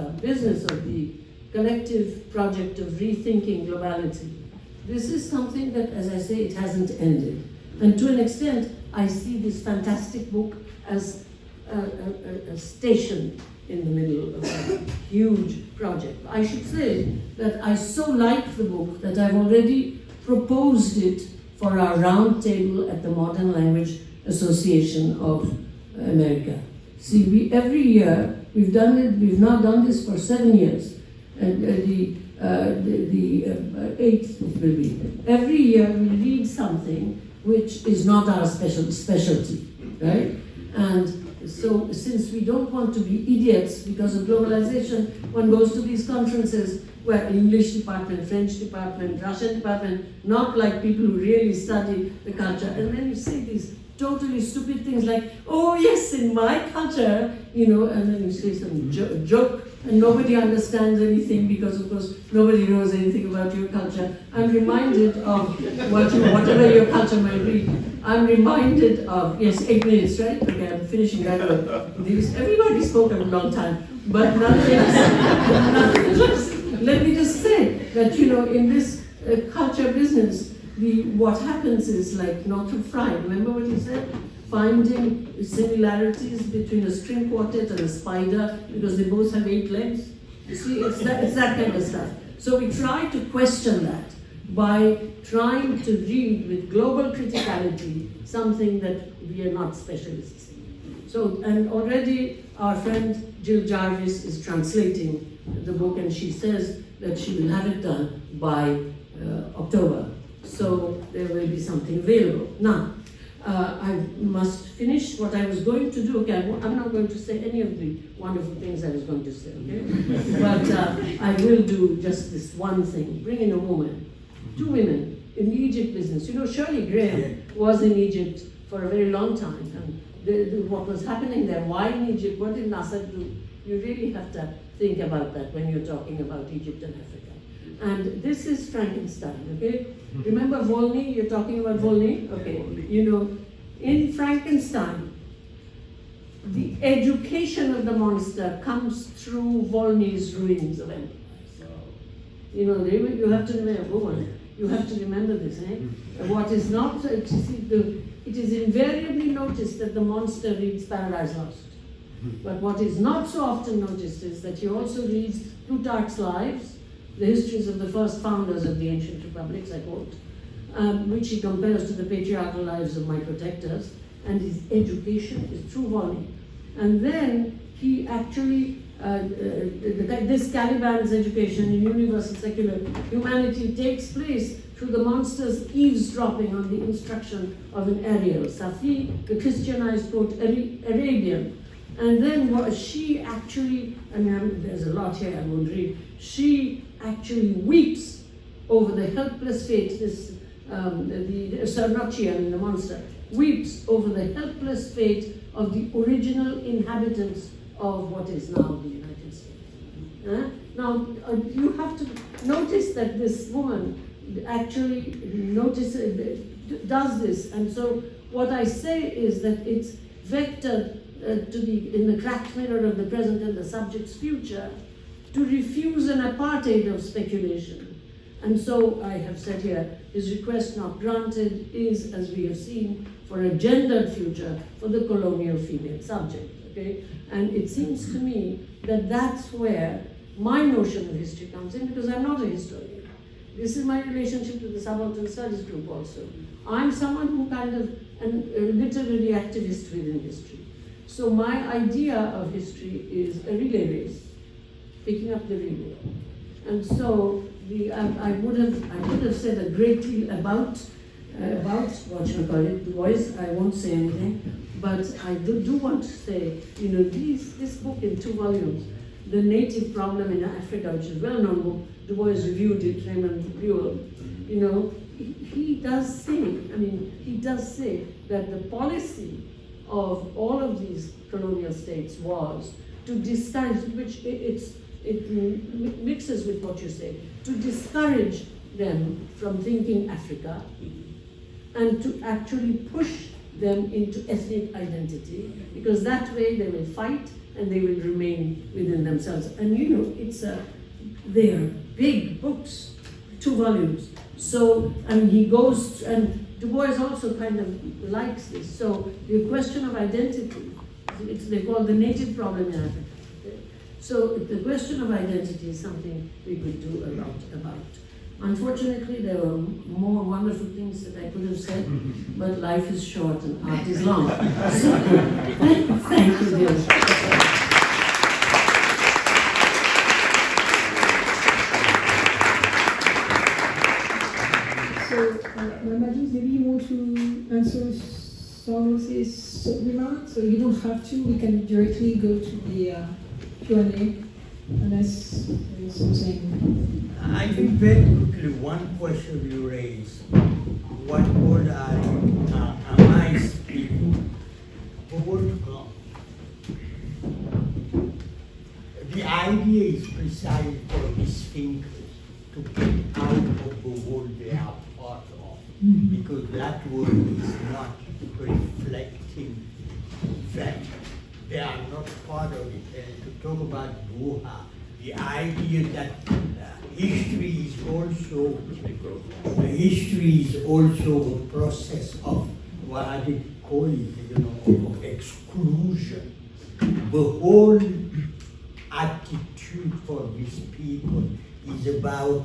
of the collective project of rethinking globality, this is something that, as I say, it hasn't ended. And to an extent, I see this fantastic book as a station in the middle of a huge project. I should say that I so like the book that I've already proposed it for our round table at the Modern Language Association of America. See, every year, we've now done this for 7 years, and the 8th will be. Every year we read something which is not our specialty, right? And so since we don't want to be idiots because of globalization, one goes to these conferences where English department, French department, Russian department, not like people who really study the culture, and then you say these totally stupid things like, oh yes, in my culture, and then you say some joke, and nobody understands anything because, of course, nobody knows anything about your culture. I'm reminded of whatever your culture might be. I'm reminded of, yes, 8 minutes, right? Okay, I'm finishing that one. Everybody spoke a long time, but nonetheless, let me just say that, in this culture business, what happens is like Northrop Frye, remember what he said? Finding similarities between a string quartet and a spider because they both have 8 legs. You see, it's that kind of stuff. So we try to question that by trying to read with global criticality something that we are not specialists in. So, and already our friend Jill Jarvis is translating the book, and she says that she will have it done by October. So there will be something available. Now, I must finish what I was going to do. Okay, I'm not going to say any of the wonderful things I was going to say, okay? But I will do just this one thing, bring in a woman, 2 women in the Egypt business. Shirley Graham was in Egypt for a very long time, and what was happening there, why in Egypt, what did Nasser do? You really have to think about that when you're talking about Egypt and Africa. And this is Frankenstein, okay? Remember Volney? You're talking about Volney? Okay. In Frankenstein, the education of the monster comes through Volney's ruins of empire. You have to remember, woman, you have to remember this, eh? What is not, it is invariably noticed that the monster reads Paradise Lost. But what is not so often noticed is that he also reads Plutarch's Lives, the histories of the first founders of the ancient republics, I quote, which he compares to the patriarchal lives of my protectors, and his education is through Volney. And then he actually, this Caliban's education in universal secular humanity takes place through the monster's eavesdropping on the instruction of an Ariel, Safi, the Christianized, quote, Arabian. And then what she actually, there's a lot here I won't read, she actually weeps over the helpless fate, the monster, weeps over the helpless fate of the original inhabitants of what is now the United States. Now, you have to notice that this woman actually does this. And so what I say is that it's vectored to be in the cracked mirror of the present and the subject's future to refuse an apartheid of speculation. And so I have said here, his request not granted is, as we have seen, for a gendered future for the colonial female subject, okay? And it seems to me that that's where my notion of history comes in, because I'm not a historian. This is my relationship to the subaltern studies group also. I'm someone who kind of, a literary activist within history. So my idea of history is a relay race, picking up the relay. And so I would have said a great deal about what you call it, Du Bois. I won't say anything, but I do want to say, you know, this book in 2 volumes, The Native Problem in Africa, which is a well-known book, Du Bois reviewed it, Raymond Buell, you know, he does say that the policy of all of these colonial states was to discourage, which it mixes with what you say, to discourage them from thinking Africa and to actually push them into ethnic identity, because that way they will fight and they will remain within themselves. And you know, they are big books, 2 volumes. So, and he goes, and Du Bois also kind of likes this. So the question of identity, they call the native problem in Africa. So the question of identity is something we could do a lot about. Unfortunately, there were more wonderful things that I could have said, but life is short and art is long. So, thank you, dear. So, Mamadou, maybe you want to answer some of these remarks, so you don't have to. We can directly go to the Q&A, unless there is something. I think very quickly, one question you raised, what word am I speaking? The idea is precisely for these thinkers to get out of the world they are part of, because that world is not reflecting them. They are not part of it. And to talk about Buha, the idea that history is also a process of what are they calling, of exclusion. The whole attitude for these people is about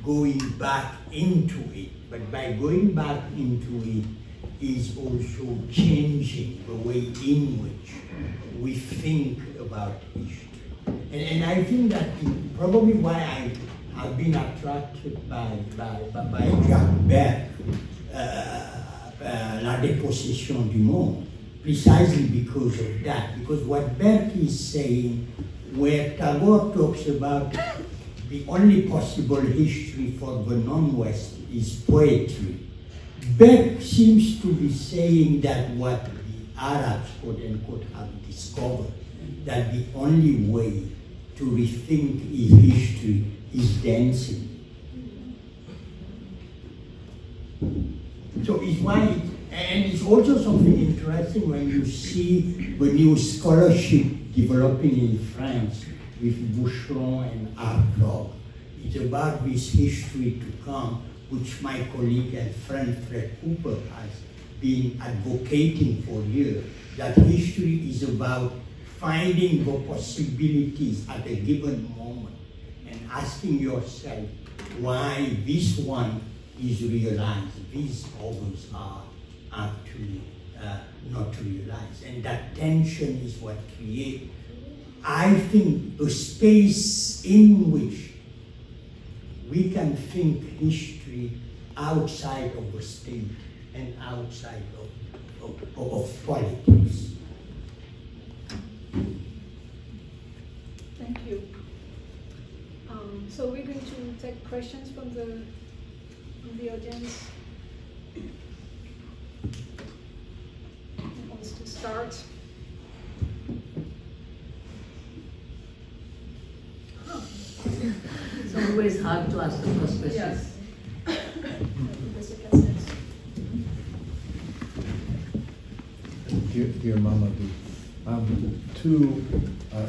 going back into it, but by going back into it is also changing the way in which we think about history. And I think that probably why I've been attracted by Jacques Berck, La Dépossession du Monde, precisely because of that. Because what Berck is saying, where Tagore talks about the only possible history for the non-West is poetry, Berck seems to be saying that what the Arabs, quote unquote, have discovered, that the only way to rethink his history is dancing. So it's why, and it's also something interesting when you see the new scholarship developing in France with Boucheron and Hartog. It's about this history to come, which my colleague and friend Fred Cooper has been advocating for years, that history is about finding the possibilities at a given moment and asking yourself why this one is realized, these others are actually not realized. And that tension is what creates, I think, a space in which we can think history outside of the state and outside of politics. Thank you. So we're going to take questions from the audience. Who wants to start? It's always hard to ask the first question. Yes. dear Mamadou. Two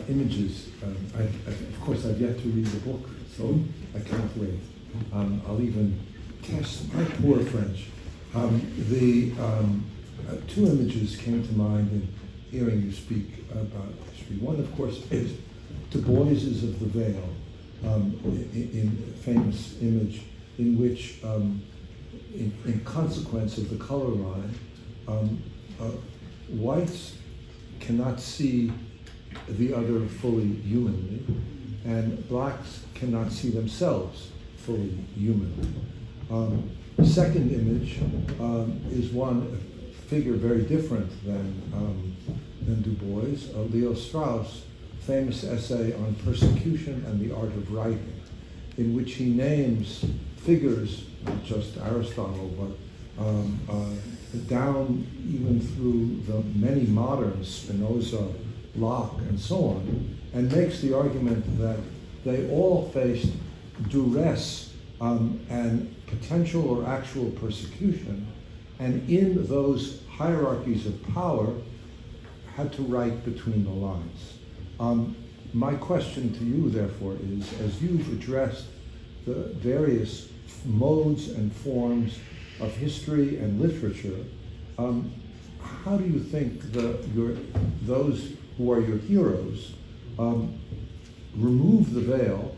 images. Of course, I've yet to read the book, so I can't wait. I'll even test my poor French. The two images came to mind in hearing you speak about history. One, of course, is Du Bois's of the Veil, in a famous image in which, in consequence of the color line, whites cannot see the other fully humanly, and blacks cannot see themselves fully humanly. The second image is one figure very different than Du Bois, Leo Strauss' famous essay on persecution and the art of writing, in which he names figures, not just Aristotle, but down even through the many moderns, Spinoza, Locke, and so on, and makes the argument that they all faced duress and potential or actual persecution, and in those hierarchies of power had to write between the lines. My question to you, therefore, is, as you've addressed the various modes and forms of history and literature, how do you think those who are your heroes remove the veil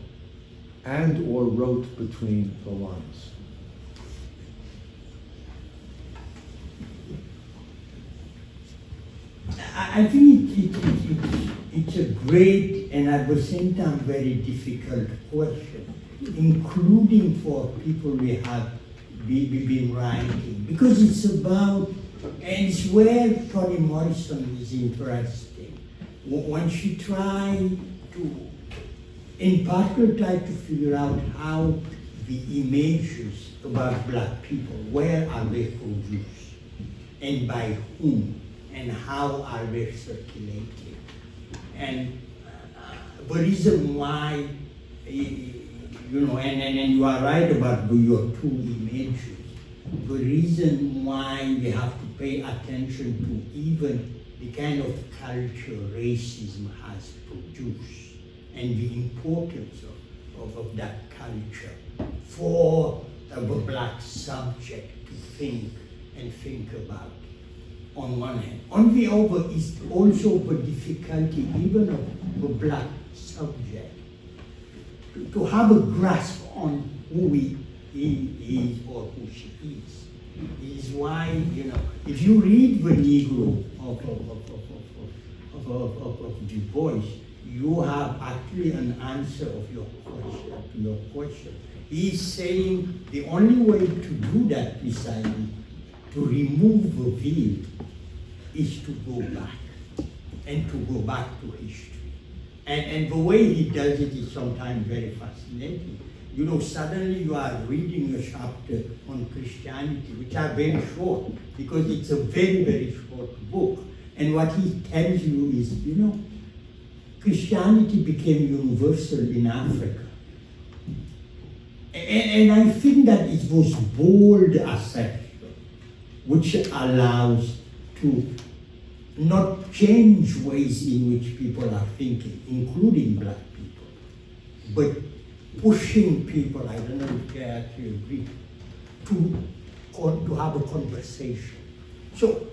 and or wrote between the lines? I think it's a great and at the same time very difficult question, including for people we have been writing, because it's about, and it's where Toni Morrison is interesting. When she tried to, in particular, tried to figure out how the images about black people, where are they produced, and by whom, and how are they circulated. And the reason why, and you are right about your two images, the reason why we have to pay attention to even the kind of culture racism has produced and the importance of that culture for the black subject to think about, on one hand. On the other is also the difficulty even of the black subject to have a grasp on who he is or who she is. Is why, if you read the Negro of Du Bois, you have actually an answer of your question. He's saying the only way to do that precisely, to remove the veil, is to go back, and to go back to history. And the way he does it is sometimes very fascinating. Suddenly you are reading a chapter on Christianity, which are very short, because it's a very, very short book. And what he tells you is, Christianity became universal in Africa. And I think that it was bold assertion, which allows to not change ways in which people are thinking, including black people, but pushing people, I don't know if they actually agree, to have a conversation. So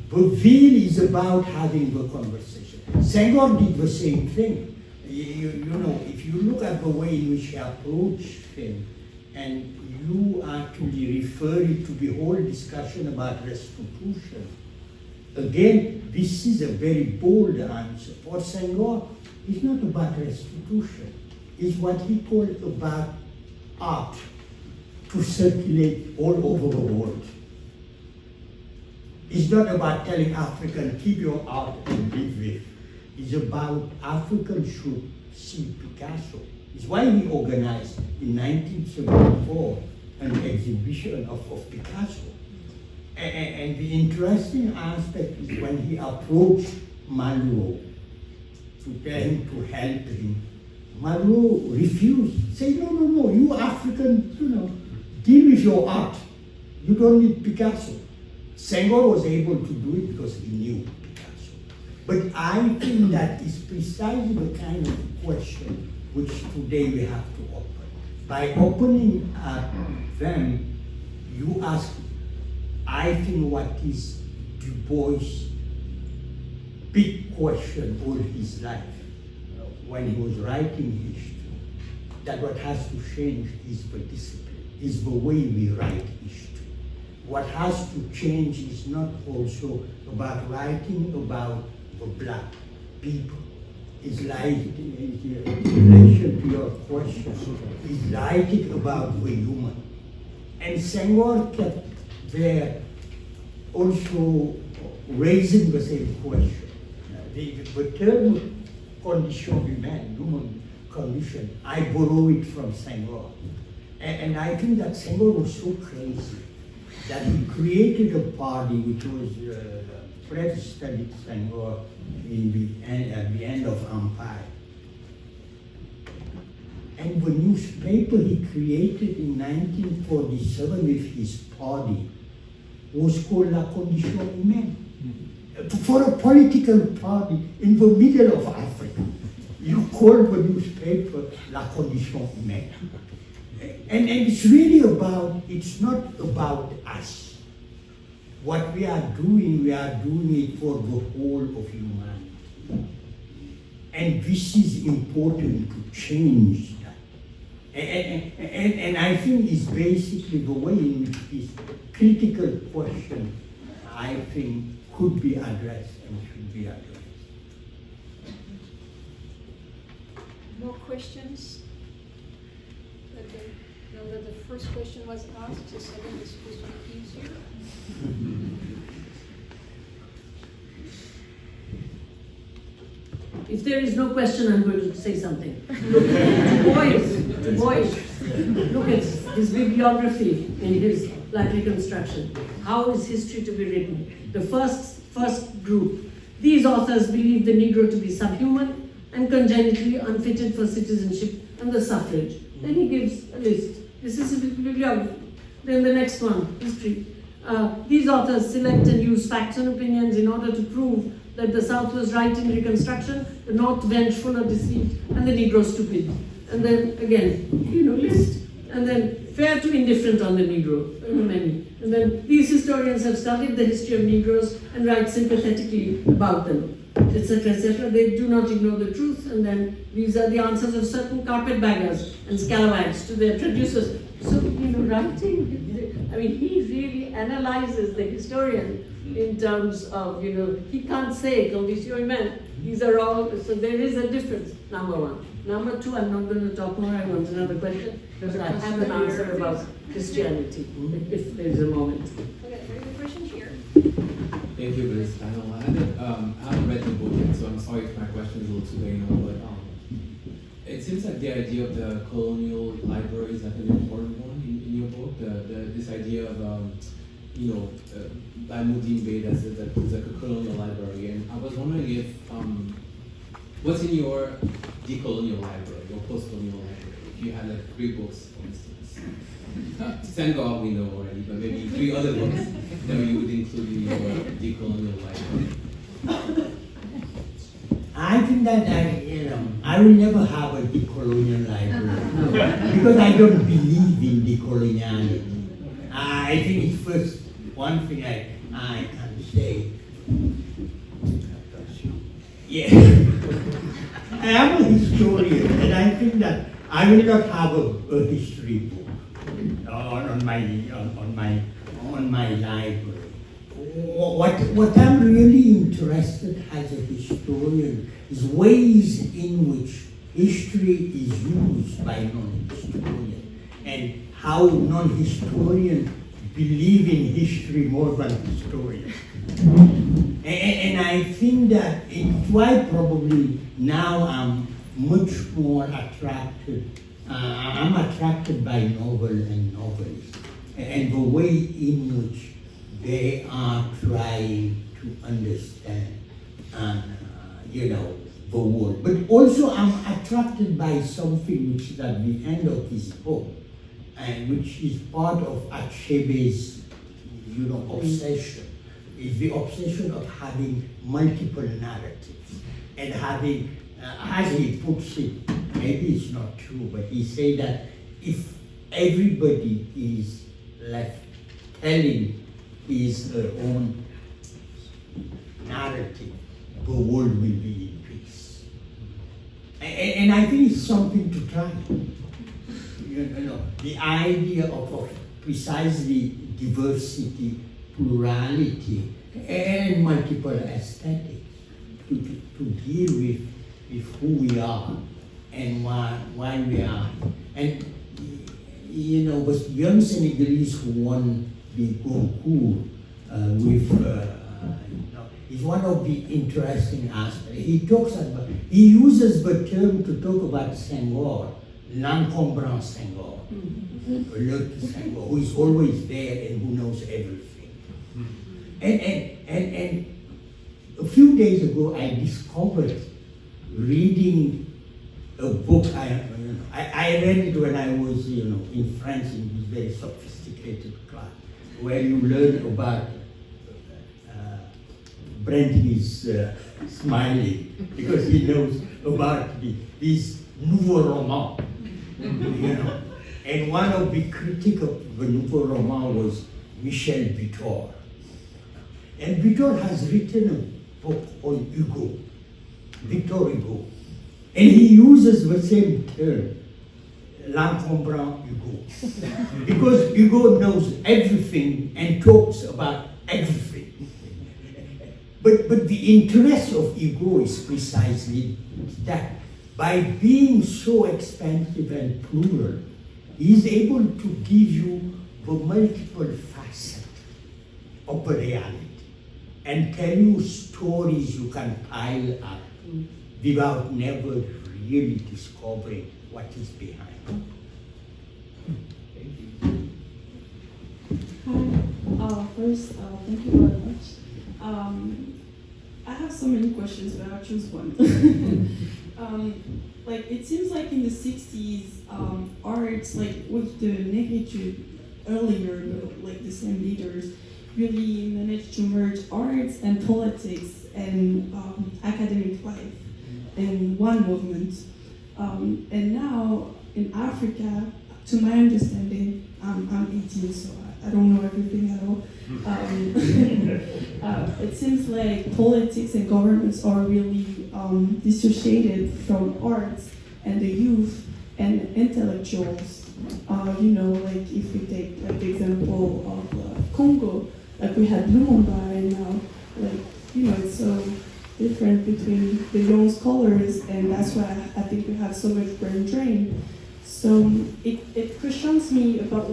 the veil is about having the conversation. Senghor did the same thing. If you look at the way in which he approached things, and you actually refer to the whole discussion about restitution, again, this is a very bold answer. For Senghor, it's not about restitution. It's what he called about art to circulate all over the world. It's not about telling Africans, keep your art and live with. It's about Africans should see Picasso. It's why he organized in 1974 an exhibition of Picasso. And the interesting aspect is when he approached Malraux to tell him to help him, Malraux refused. Say, no, you Africans, deal with your art. You don't need Picasso. Senghor was able to do it because he knew But I think that is precisely the kind of question which today we have to open. By opening them, you ask, I think, what is Du Bois' big question all his life when he was writing history, that what has to change is the discipline, is the way we write history. What has to change is not also about writing about the black people. It's like, in relation to your question, it's writing about the human. And Senghor kept there also raising the same question. The term condition humaine, human condition, I borrow it from Senghor. And I think that Senghor was so crazy that he created a party which was Fred studied Senghor at the end of Empire. And the newspaper he created in 1947 with his party was called La Condition Humaine. For a political party in the middle of Africa, you call the newspaper La Condition Humaine. And it's really about, it's not about us. What we are doing it for the whole of humanity. And this is important to change that. And I think it's basically the way in which this critical question, I think, could be addressed and should be addressed. More questions? Now that the first question was asked, the second is supposed to be easier. If there is no question, I'm going to say something. Du Bois, look at his bibliography in his Black Reconstruction. How is history to be written? The first group. These authors believe the Negro to be subhuman and congenitally unfitted for citizenship and the suffrage. Then he gives a list. This is his bibliography. Then the next one, history. These authors select and use facts and opinions in order to prove that the South was right in Reconstruction, the North vengeful or deceived, and the Negro stupid. And then again, list. And then fair to indifferent on the Negro, many. And then these historians have studied the history of Negroes and write sympathetically about them, etc., etc. They do not ignore the truth. And then these are the answers of certain carpetbaggers and scalawags to their traducers. So, writing, I mean, he really analyzes the historian in terms of, he can't say, condition humaine. These are all, so there is a difference, number one. Number two, I'm not going to talk more, I want another question, because I have an answer about Christianity, if there's a moment. Okay, there's a question here. Thank you for this panel. I haven't read the book yet, so I'm sorry if my question is a little too vague, but it seems like the idea of the colonial library is like an important one in your book. This idea of by Mudimbe as like a colonial library, and I was wondering if what's in your decolonial library, your post-colonial library? If you had like 3 books, for instance, Senghor we know already, but maybe 3 other books that you would include in your decolonial library. I think that I will never have a decolonial library because I don't believe in decoloniality. I think it's first one thing I can say. Yeah, I am a historian, and I think that I will not have a history book on my library. What I'm really interested as a historian is ways in which history is used by non-historians and how non-historians believe in history more than historians. And I think that it's why probably now I'm much more attracted. I'm attracted by novel and novelists and the way in which they are trying to understand, the world. But also I'm attracted by something which is at the end of his book, and which is part of Achebe's, obsession. is the obsession of having multiple narratives and having, as he puts it, maybe it's not true, but he say that if everybody is left telling his own narrative, the world will be in peace. And I think it's something to try. You know, the idea of precisely diversity, plurality, and multiple aesthetics to deal with who we are and why we are. And you know, was young Senegalese who won the concours is one of the interesting aspects. He uses the term to talk about Senghor, l'encombrant Senghor, alert Senghor, who is always there and who knows everything. And a few days ago, I discovered reading a book. I read it when I was, in France in this very sophisticated class, where you learn about. Brent is smiling because he knows about these nouveau romans, And one of the critics of the nouveau roman was Michel Butor. And Butor has written a book on Hugo, Victor Hugo. And he uses the same term, l'encombrant Hugo. Because Hugo knows everything and talks about everything. But the interest of Hugo is precisely that. By being so expansive and plural, he is able to give you the multiple facets of the reality and tell you stories you can pile up without never really discovering what is behind. Hi. First, thank you very much. I have so many questions, but I'll choose one. It seems like in the 60s, arts, with the negritude earlier, the same leaders, really managed to merge arts and politics and academic life in one movement. And now in Africa, to my understanding, I'm 18, so I don't know everything at all. It seems like politics and governments are really dissociated from arts and the youth and intellectuals. If we take the example of Congo, we had Lumumba, and now, it's so different between the young scholars, and that's why I think we have so much brain drain. So it questions me about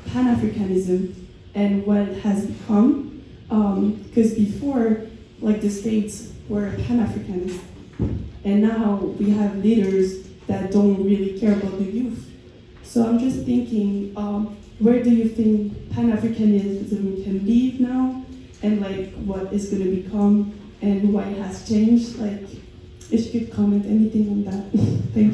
Pan-Africanism and what it has become, because before, the states were Pan-Africanist, and now we have leaders that don't really care about the youth. So I'm just thinking, where do you think Pan-Africanism can live now, and what is going to become, and why it has changed? If you could comment anything on that. Thank you.